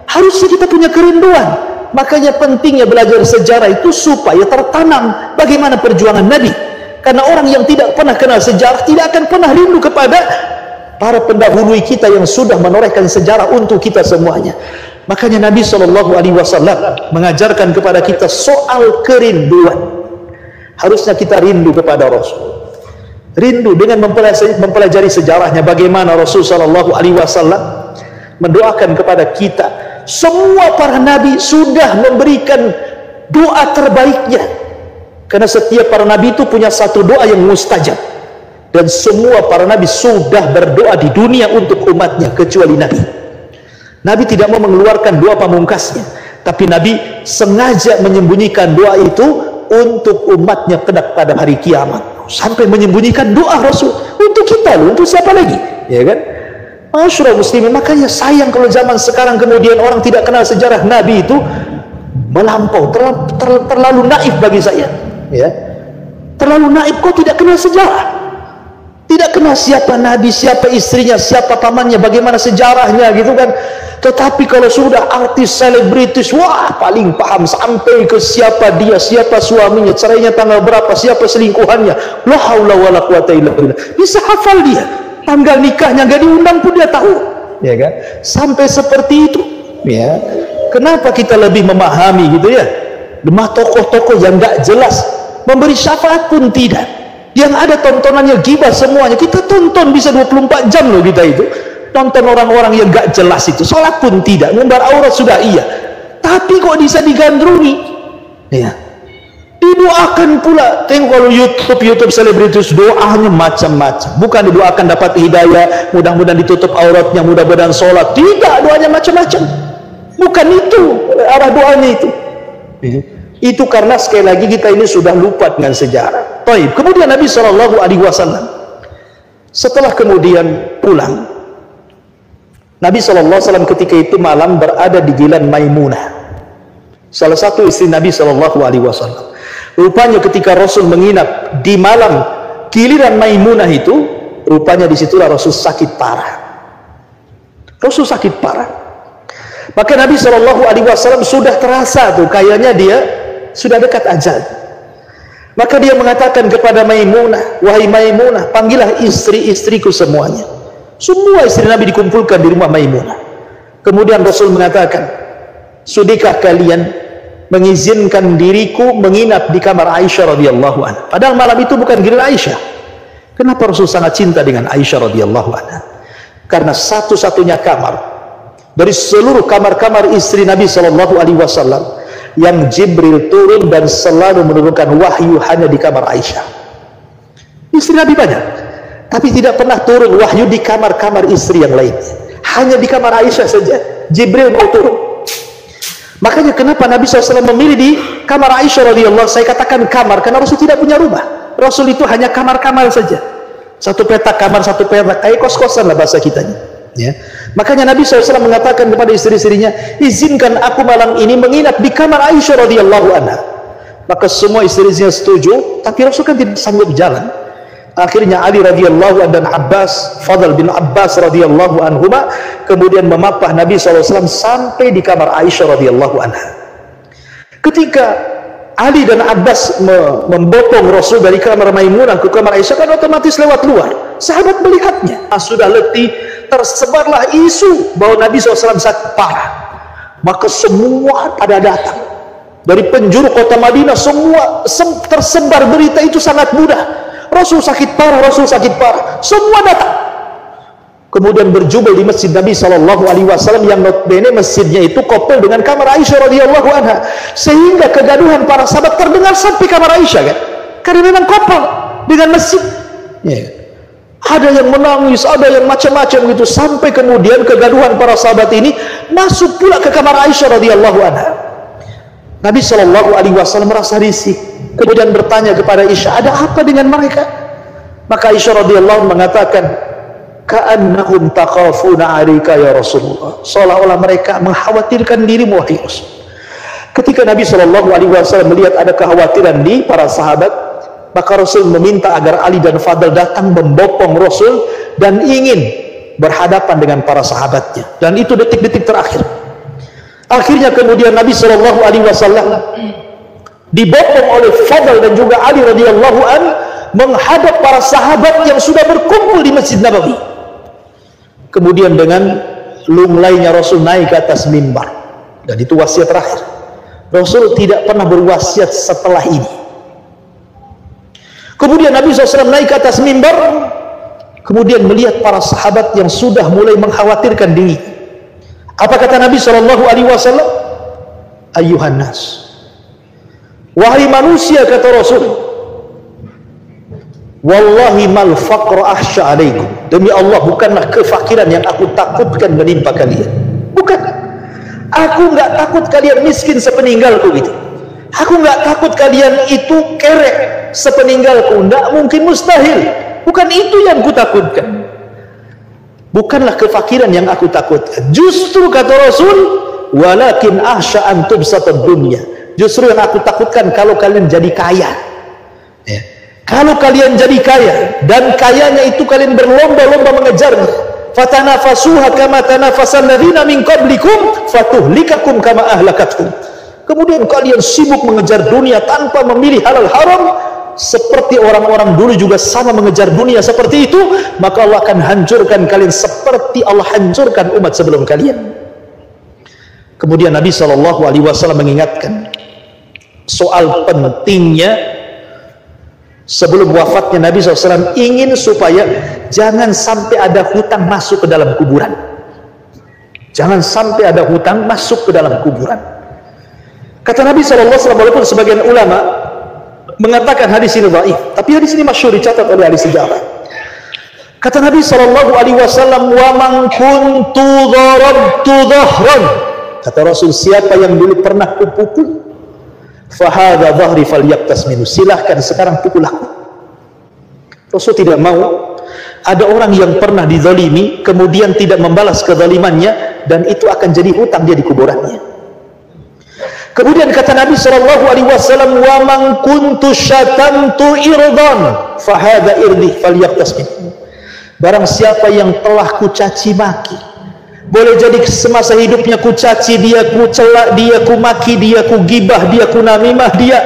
Harusnya kita punya kerinduan. Makanya pentingnya belajar sejarah itu supaya tertanam bagaimana perjuangan Nabi. Karena orang yang tidak pernah kenal sejarah tidak akan pernah rindu kepada para pendahulu kita yang sudah menorehkan sejarah untuk kita semuanya. Makanya Nabi SAW mengajarkan kepada kita soal kerinduan. Harusnya kita rindu kepada Rasul. Rindu dengan mempelajari sejarahnya, bagaimana Rasul SAW mendoakan kepada kita. Semua para nabi sudah memberikan doa terbaiknya, karena setiap para nabi itu punya satu doa yang mustajab, dan semua para nabi sudah berdoa di dunia untuk umatnya kecuali Nabi. Nabi tidak mau mengeluarkan doa pamungkasnya, tapi Nabi sengaja menyembunyikan doa itu untuk umatnya kelak pada hari kiamat. Sampai menyembunyikan doa Rasul untuk kita loh, untuk siapa lagi, ya kan? Masyarakat muslimin, makanya sayang kalau zaman sekarang kemudian orang tidak kenal sejarah Nabi itu melampau, terlalu naif bagi saya, ya. Terlalu naif, kok tidak kenal sejarah, tidak kenal siapa Nabi, siapa istrinya, siapa pamannya, bagaimana sejarahnya gitu kan. Tetapi kalau sudah artis, selebritis, wah paling paham sampai ke siapa dia, siapa suaminya, cerainya tanggal berapa, siapa selingkuhannya, la haula wala quwata illa billah. Bisa hafal dia, tanggal nikahnya nggak diundang pun dia tahu, ya kan? Sampai seperti itu, ya. Kenapa kita lebih memahami gitu ya? Demah tokoh-tokoh yang nggak jelas, memberi syafaat pun tidak. Yang ada tontonannya gibah semuanya, kita tonton bisa 24 jam loh kita itu. Tonton orang-orang yang gak jelas itu, sholat pun tidak, ngumbar aurat sudah iya, tapi kok bisa digandrungi, ya. Didoakan pula. Tengok kalau YouTube selebritis doanya macam-macam, bukan didoakan dapat hidayah, mudah-mudahan ditutup auratnya, mudah-mudahan sholat, tidak, doanya macam-macam, bukan itu arah doanya itu, ya. Itu karena sekali lagi kita ini sudah lupa dengan sejarah. Baik, kemudian Nabi SAW setelah kemudian pulang, Nabi SAW ketika itu malam berada di Gilan Maimunah, salah satu istri Nabi SAW. Rupanya ketika Rasul menginap di malam giliran Maimunah itu, rupanya disitulah Rasul sakit parah. Rasul sakit parah. Maka Nabi SAW sudah terasa tuh kayaknya dia sudah dekat ajal. Maka dia mengatakan kepada Maimunah, wahai Maimunah, panggillah istri-istriku semuanya. Semua istri Nabi dikumpulkan di rumah Maimunah. Kemudian Rasul mengatakan, sudahkah kalian mengizinkan diriku menginap di kamar Aisyah radhiyallahu anha? Padahal malam itu bukan giliran Aisyah. Kenapa Rasul sangat cinta dengan Aisyah radhiyallahu anha? Karena satu-satunya kamar dari seluruh kamar-kamar istri Nabi SAW yang Jibril turun dan selalu menurunkan wahyu hanya di kamar Aisyah. Istri Nabi banyak, tapi tidak pernah turun wahyu di kamar-kamar istri yang lain. Hanya di kamar Aisyah saja Jibril mau turun. Makanya kenapa Nabi SAW memilih di kamar Aisyah radhiyallahu anha? Saya katakan kamar karena Rasul tidak punya rumah. Rasul itu hanya kamar-kamar saja. Satu petak kamar, satu petak, kayak kos-kosan lah bahasa kitanya, ya. Makanya Nabi SAW mengatakan kepada istri-istrinya, izinkan aku malam ini menginap di kamar Aisyah radhiyallahu anha. Maka semua istri-istrinya setuju, tapi Rasul kan tidak sanggup jalan. Akhirnya Ali radhiyallahu anhu dan Abbas, Fadl bin Abbas radhiyallahu anhuma, kemudian memapah Nabi SAW sampai di kamar Aisyah radhiyallahu anha. Ketika Ali dan Abbas membopong Rasul dari kamar Maimunah ke kamar Aisyah, kan otomatis lewat luar. Sahabat melihatnya, sudah letih, tersebarlah isu bahwa Nabi SAW sakit parah. Maka semua pada datang dari penjuru kota Madinah, semua tersebar berita itu sangat mudah. Rasul sakit parah, Rasul sakit parah. Semua datang. Kemudian berjubel di masjid Nabi SAW yang notabene masjidnya itu kopel dengan kamar Aisyah radhiyallahu anha, sehingga kegaduhan para sahabat terdengar sampai kamar Aisyah, kan? Karena memang kopel dengan masjid. Ya. Ada yang menangis, ada yang macam-macam gitu, sampai kemudian kegaduhan para sahabat ini masuk pula ke kamar Aisyah radhiyallahu anha. Nabi SAW merasa risih. Kemudian bertanya kepada Aisyah, ada apa dengan mereka? Maka Aisyah radhiyallahu anha mengatakan, ka'annahum takhafuna 'alaika ya Rasulullah. Seolah-olah mereka mengkhawatirkan dirimu wahai Rasul. Ketika Nabi SAW melihat ada kekhawatiran di para sahabat, maka Rasul meminta agar Ali dan Fadl datang membopong Rasul dan ingin berhadapan dengan para sahabatnya. Dan itu detik-detik terakhir. Akhirnya kemudian Nabi SAW dibopong oleh Fadl dan juga Ali radhiyallahu an menghadap para sahabat yang sudah berkumpul di Masjid Nabawi. Kemudian dengan lunglainya Rasul naik ke atas mimbar, dan itu wasiat terakhir. Rasul tidak pernah berwasiat setelah ini. Kemudian Nabi SAW naik ke atas mimbar, kemudian melihat para sahabat yang sudah mulai mengkhawatirkan diri. Apa kata Nabi SAW? Ayyuhan nas, wahai manusia, kata Rasul, wallahi mal faqra ahsya alaikum. Demi Allah, bukanlah kefakiran yang aku takutkan menimpa kalian. Bukan. Aku nggak takut kalian miskin sepeninggalku gitu. Aku nggak takut kalian itu kerek sepeninggalku. Nggak mungkin, mustahil. Bukan itu yang aku takutkan. Bukanlah kefakiran yang aku takutkan. Justru kata Rasul, walakin ahsya an tubsatad dunya. Justru yang aku takutkan kalau kalian jadi kaya. Ya. Kalau kalian jadi kaya, dan kayanya itu kalian berlomba-lomba mengejarnya, fatanafasuha kama tanafasal ladzina min qablikum fatuhlikakum kama ahlakatkum. Kemudian kalian sibuk mengejar dunia tanpa memilih halal haram, seperti orang-orang dulu juga sama mengejar dunia seperti itu, maka Allah akan hancurkan kalian seperti Allah hancurkan umat sebelum kalian. Kemudian Nabi SAW mengingatkan soal pentingnya. Sebelum wafatnya Nabi SAW ingin supaya jangan sampai ada hutang masuk ke dalam kuburan. Jangan sampai ada hutang masuk ke dalam kuburan. Kata Nabi SAW, walaupun sebagian ulama mengatakan hadis ini dhaif, tapi hadis ini masyhur, dicatat oleh ahli sejarah. Kata Nabi SAW, wa man kuntu darabtu dhahran. Kata Rasul, siapa yang dulu pernah kupukul, fahadha dhahri falyaqtas minhu, silahkan sekarang pukul aku. Rasul tidak mau ada orang yang pernah dizalimi kemudian tidak membalas kezalimannya, dan itu akan jadi hutang dia di kuburannya. Kemudian kata Nabi SAW, wa man kuntu syatamtu irdan fahadha irdi falyaqtas minhu. Barang siapa yang telah kucaci maki, boleh jadi semasa hidupnya ku caci dia, ku celak dia, ku maki dia, ku gibah dia, ku namimah dia,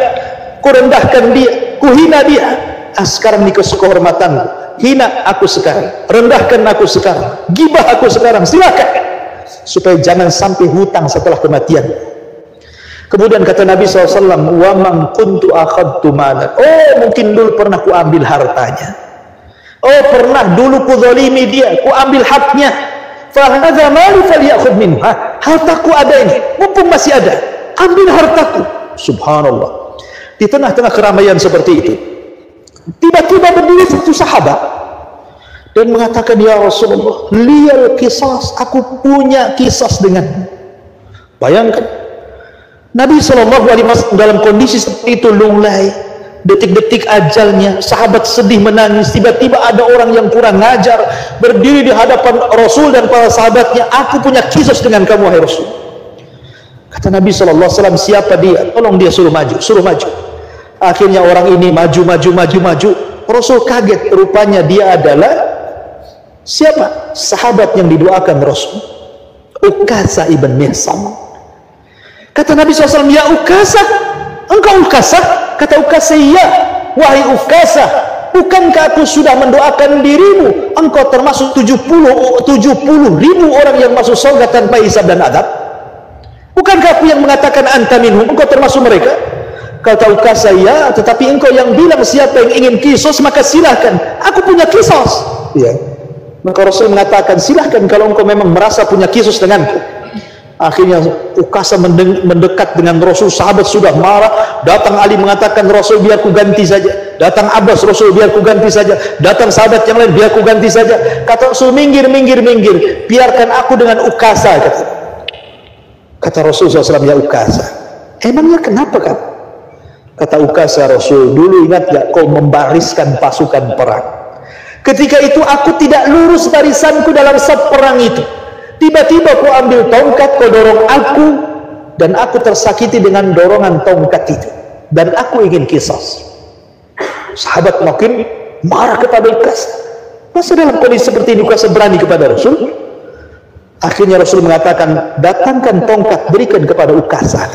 ku rendahkan dia, ku hina dia. Sekarang nih kehormatanku, hina aku sekarang, rendahkan aku sekarang, gibah aku sekarang, silakan, supaya jangan sampai hutang setelah kematian. Kemudian kata Nabi SAW, wa man kuntu akhadtu malan. Oh, mungkin dulu pernah ku ambil hartanya. Oh, pernah dulu ku zalimi dia, ku ambil haknya. Fahadha mali falyakhudh minhu. Hartaku ada ini, mumpung masih ada, ambil hartaku. Subhanallah. Di tengah-tengah keramaian seperti itu, tiba-tiba berdiri satu sahabat dan mengatakan, ya Rasulullah, liyal qisas, aku punya kisas denganmu. Bayangkan, Nabi SAW dalam kondisi seperti itu, lunglai, detik-detik ajalnya, sahabat sedih menangis, tiba-tiba ada orang yang kurang ngajar berdiri di hadapan Rasul dan para sahabatnya, aku punya kisah dengan kamu wahai Rasul. Kata Nabi SAW, siapa dia? Tolong dia suruh maju, suruh maju. Akhirnya orang ini maju. Rasul kaget, rupanya dia adalah siapa? Sahabat yang didoakan Rasul, Ukasah ibn Mihsan. Kata Nabi SAW, ya Ukasah, engkau Ukasah? Kata Ukasah, iya. Wahai Ukasah, bukankah aku sudah mendoakan dirimu? Engkau termasuk 70.000 orang yang masuk surga tanpa hisab dan adab. Bukankah aku yang mengatakan anta minhum? Engkau termasuk mereka? Kata Ukasah, ya, tetapi engkau yang bilang siapa yang ingin kisos maka silahkan, aku punya kisos. Ya. Maka Rasul mengatakan, silahkan kalau engkau memang merasa punya kisos denganku. Akhirnya Ukasah mendekat dengan Rasul. Sahabat sudah marah. Datang Ali mengatakan, Rasul biar ku ganti saja. Datang Abbas, Rasul biar ku ganti saja. Datang sahabat yang lain, biar ku ganti saja. Kata Rasul, minggir, biarkan aku dengan Ukasah. Kata Rasul SAW, ya Ukasah, emangnya kenapa kan? Kata Ukasah, Rasul, dulu ingat gak kau membariskan pasukan perang? Ketika itu aku tidak lurus barisanku dalam saf perang itu. Tiba-tiba kau ambil tongkat, kau dorong aku, dan aku tersakiti dengan dorongan tongkat itu. Dan aku ingin kisos. Sahabat makin marah kepada Ukasah. Masa dalam kondisi seperti ini Ukasah berani kepada Rasul? Akhirnya Rasul mengatakan, datangkan tongkat, berikan kepada Ukasah.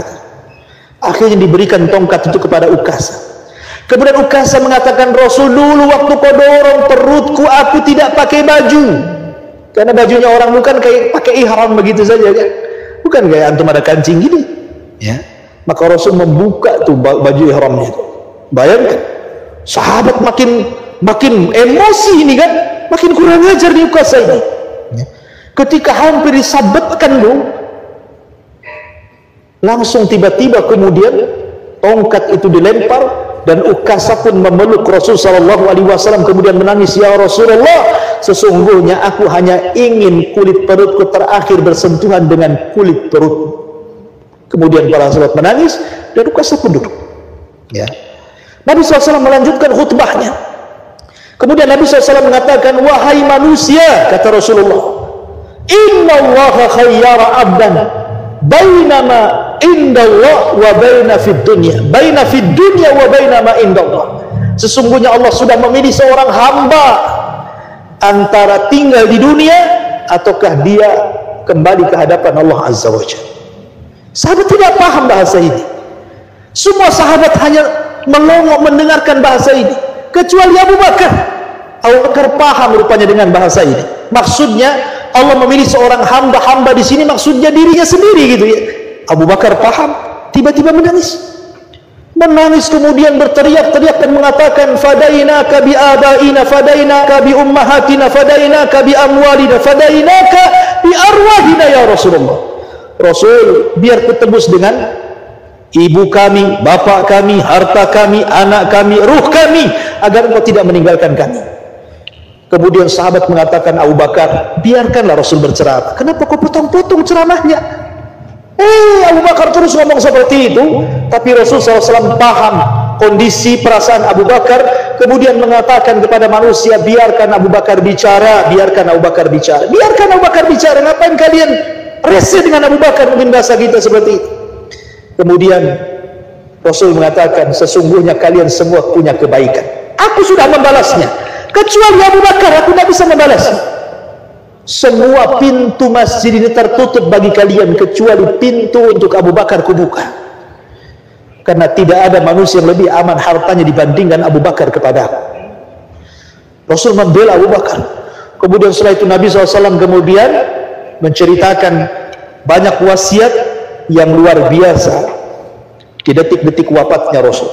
Akhirnya diberikan tongkat itu kepada Ukasah. Kemudian Ukasah mengatakan, Rasul, dulu waktu kau dorong perutku, aku tidak pakai baju. Karena bajunya orang bukan kayak pakai ihram begitu saja kan. Bukan kayak antum ada kancing gini. Ya. Maka Rasul membuka tuh baju ihramnya itu. Bayangkan, sahabat makin emosi ini kan, makin kurang ajar di Ukasah ini. Ya. Ketika hampir disabetkan lu, langsung tiba-tiba kemudian tongkat itu dilempar dan Ukasah pun memeluk Rasul SAW, kemudian menangis, ya Rasulullah, sesungguhnya aku hanya ingin kulit perutku terakhir bersentuhan dengan kulit perutmu. Kemudian para sahabat menangis dan Ukasah pun duduk. Ya. Nabi SAW melanjutkan khutbahnya. Kemudian Nabi SAW mengatakan, wahai manusia, kata Rasulullah, inna allaha khayyara abdan bainama indallah wa baina fid dunya wa baina ma indallah. Sesungguhnya Allah sudah memilih seorang hamba antara tinggal di dunia ataukah dia kembali ke hadapan Allah Azza wa Jalla. Sahabat tidak paham bahasa ini. Semua sahabat hanya melongo mendengarkan bahasa ini, kecuali Abu Bakar. Abu Bakar paham rupanya dengan bahasa ini. Maksudnya Allah memilih seorang hamba di sini maksudnya dirinya sendiri gitu ya. Abu Bakar paham, tiba-tiba menangis kemudian berteriak-teriak dan mengatakan, fadainaka bi abaina, fadainaka bi ummahatina, fadainaka bi amwalina, fadainaka bi arwahina ya Rasulullah. Rasul, biar kutebus dengan ibu kami, bapak kami, harta kami, anak kami, ruh kami, agar engkau tidak meninggalkan kami. Kemudian sahabat mengatakan, Abu Bakar, biarkanlah Rasul berceramah. Kenapa kau potong-potong ceramahnya? Abu Bakar terus ngomong seperti itu. Tapi Rasul SAW paham kondisi perasaan Abu Bakar. Kemudian mengatakan kepada manusia, biarkan Abu Bakar bicara, biarkan Abu Bakar bicara, biarkan Abu Bakar bicara. Ngapain kalian resih dengan Abu Bakar? Mungkin bahasa kita seperti itu. Kemudian Rasul mengatakan, sesungguhnya kalian semua punya kebaikan, aku sudah membalasnya, kecuali Abu Bakar, aku tidak bisa membalasnya. Semua pintu masjid ini tertutup bagi kalian, kecuali pintu untuk Abu Bakar kubuka. Karena tidak ada manusia yang lebih aman hartanya dibandingkan Abu Bakar kepada aku. Rasul membela Abu Bakar. Kemudian setelah itu Nabi SAW kemudian menceritakan banyak wasiat yang luar biasa di detik-detik wafatnya Rasul.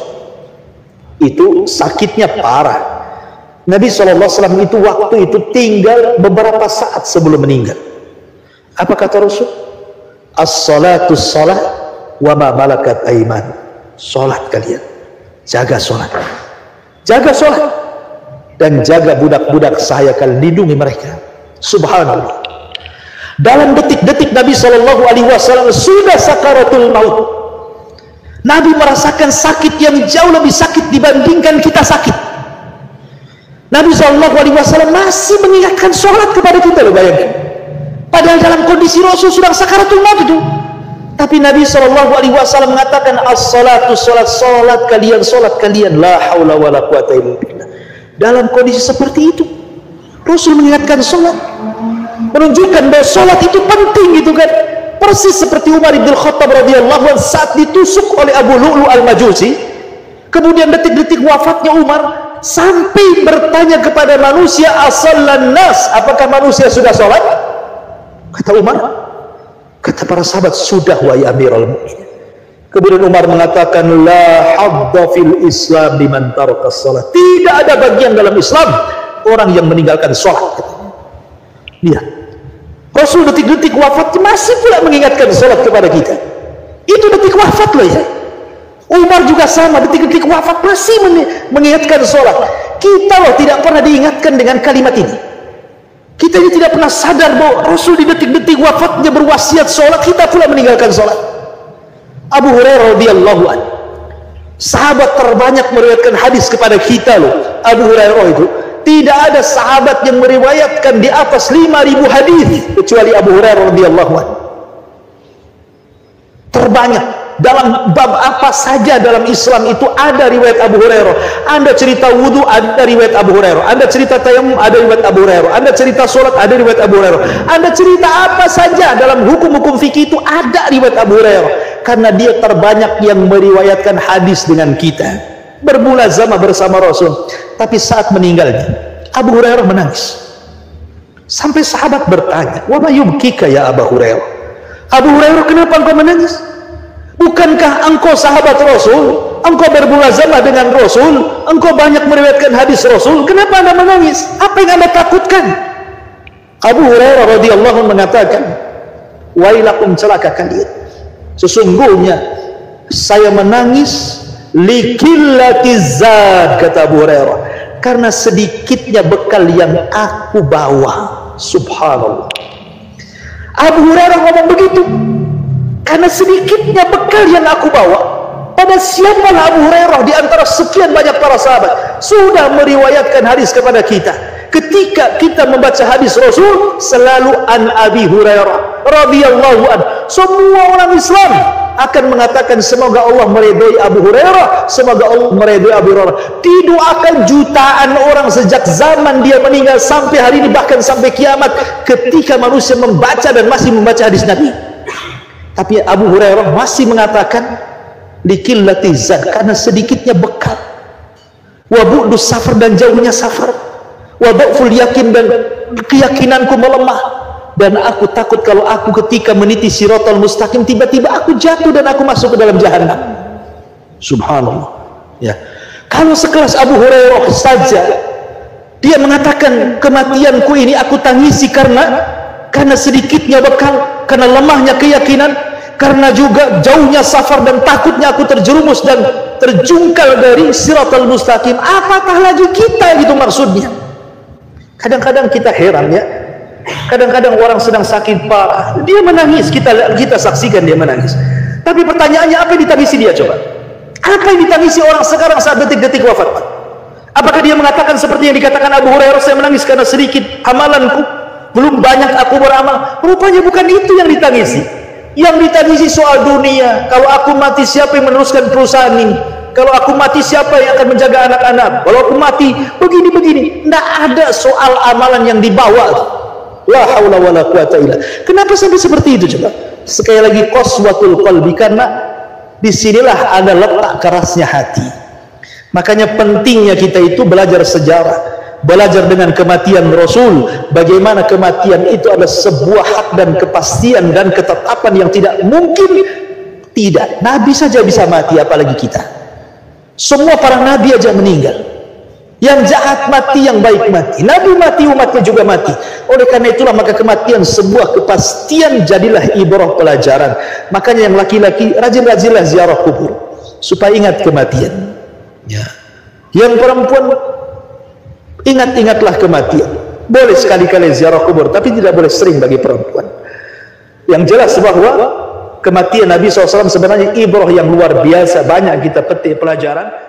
Itu sakitnya parah. Nabi SAW itu waktu itu tinggal beberapa saat sebelum meninggal. Apa kata Rasul? As-salatu salat wa ma malakat aiman. Salat kalian, jaga salat, jaga salat, dan jaga budak-budak saya, kalian lindungi mereka. Subhanallah. Dalam detik-detik Nabi SAW sudah sakaratul maut. Nabi merasakan sakit yang jauh lebih sakit dibandingkan kita sakit. Nabi SAW masih mengingatkan sholat kepada kita, loh, bayangkan. Padahal dalam kondisi Rasul sudah sakaratul maut itu. Tapi Nabi SAW mengatakan as-salatu salat kalian la haula wala quwata illa billah. Dalam kondisi seperti itu Rasul mengingatkan salat, menunjukkan bahwa salat itu penting gitu kan. Persis seperti Umar bin Khattab radhiyallahu anhu saat ditusuk oleh Abu Lu'lu' al-Majusi, kemudian detik-detik wafatnya Umar sampai bertanya kepada manusia, asallan nas, apakah manusia sudah salat? Kata Umar, kata para sahabat, sudah wahai Amirul Mukminin. Kemudian Umar mengatakan, la hadda fil Islam liman taraka shalah. Tidak ada bagian dalam Islam orang yang meninggalkan salat. Lihat, Rasul detik-detik wafat masih pula mengingatkan salat kepada kita. Itu detik wafat loh ya. Umar juga sama, detik-detik wafat masih mengingatkan salat. Kita loh tidak pernah diingatkan dengan kalimat ini. Kita ini tidak pernah sadar bahwa Rasul di detik-detik wafatnya berwasiat sholat, kita pula meninggalkan sholat. Abu Hurairah radhiyallahu anhu, sahabat terbanyak meriwayatkan hadis kepada kita loh. Abu Hurairah itu tidak ada sahabat yang meriwayatkan di atas 5.000 hadis kecuali Abu Hurairah radhiyallahu anhu. Terbanyak. Dalam bab apa saja dalam Islam itu ada riwayat Abu Hurairah. Anda cerita wudu, ada riwayat Abu Hurairah. Anda cerita tayamum, ada riwayat Abu Hurairah. Anda cerita sholat, ada riwayat Abu Hurairah. Anda cerita apa saja dalam hukum-hukum fikih itu ada riwayat Abu Hurairah. Karena dia terbanyak yang meriwayatkan hadis dengan kita, bermulazamah bersama Rasul. Tapi saat meninggalnya, Abu Hurairah menangis. Sampai sahabat bertanya, wa ma yubkika ya Abu Hurairah? Abu Hurairah, kenapa engkau menangis? Bukankah engkau sahabat Rasul? Engkau bermulazamah dengan Rasul, engkau banyak meriwayatkan hadis Rasul, kenapa Anda menangis? Apa yang Anda takutkan? Abu Hurairah radhiyallahu anhu mengatakan, wailakum, celaka kalian. Sesungguhnya saya menangis likillatiz zad, kata Abu Hurairah, karena sedikitnya bekal yang aku bawa. Subhanallah. Abu Hurairah ngomong begitu karena sedikitnya bekal yang aku bawa. Pada siapalah Abu Hurairah di antara sekian banyak para sahabat sudah meriwayatkan hadis kepada kita. Ketika kita membaca hadis Rasul, selalu an Abi Hurairah radhiyallahu anhu. Semua orang Islam akan mengatakan semoga Allah meridhai Abu Hurairah, semoga Allah meridhai Abu Hurairah. Didoakan jutaan orang sejak zaman dia meninggal sampai hari ini, bahkan sampai kiamat, ketika manusia membaca dan masih membaca hadis Nabi. Tapi Abu Hurairah masih mengatakan likillati zad, karena sedikitnya bekal, wa bu'du safar, dan jauhnya safar, wa dha'ful yakin, dan keyakinanku melemah, dan aku takut kalau aku ketika meniti siratal mustaqim tiba-tiba aku jatuh dan aku masuk ke dalam jahanam. Subhanallah. Ya. Kalau sekelas Abu Hurairah saja dia mengatakan kematianku ini aku tangisi karena sedikitnya bekal, karena lemahnya keyakinan, karena juga jauhnya safar dan takutnya aku terjerumus dan terjungkal dari siratal mustaqim, apatah lagi kita, gitu maksudnya. Kadang-kadang kita heran ya, kadang-kadang orang sedang sakit parah dia menangis, kita saksikan dia menangis, tapi pertanyaannya apa yang ditangisi dia? Coba, apa yang ditangisi orang sekarang saat detik-detik wafat? Apakah dia mengatakan seperti yang dikatakan Abu Hurairah, saya menangis karena sedikit amalanku, belum banyak aku beramal? Rupanya bukan itu yang ditangisi. Yang ditangisi soal dunia. Kalau aku mati, siapa yang meneruskan perusahaan ini? Kalau aku mati, siapa yang akan menjaga anak-anak? Kalau aku mati, begini-begini. Tidak ada soal amalan yang dibawa. La haula wala quwata illa. Kenapa sampai seperti itu coba? Sekali lagi, qaswatul qalbi, karena disinilah ada letak kerasnya hati. Makanya pentingnya kita itu belajar sejarah, belajar dengan kematian Rasul, bagaimana kematian itu adalah sebuah hak dan kepastian dan ketetapan yang tidak mungkin tidak. Nabi saja bisa mati, apalagi kita. Semua para nabi aja meninggal. Yang jahat mati, yang baik mati. Nabi mati, umatnya juga mati. Oleh karena itulah maka kematian sebuah kepastian, jadilah ibrah, pelajaran. Makanya yang laki-laki rajin-rajinlah ziarah kubur supaya ingat kematian. Ya. Yang perempuan ingat-ingatlah kematian. Boleh sekali-kali ziarah kubur, tapi tidak boleh sering bagi perempuan. Yang jelas bahwa kematian Nabi SAW sebenarnya ibrah yang luar biasa, banyak kita petik pelajaran.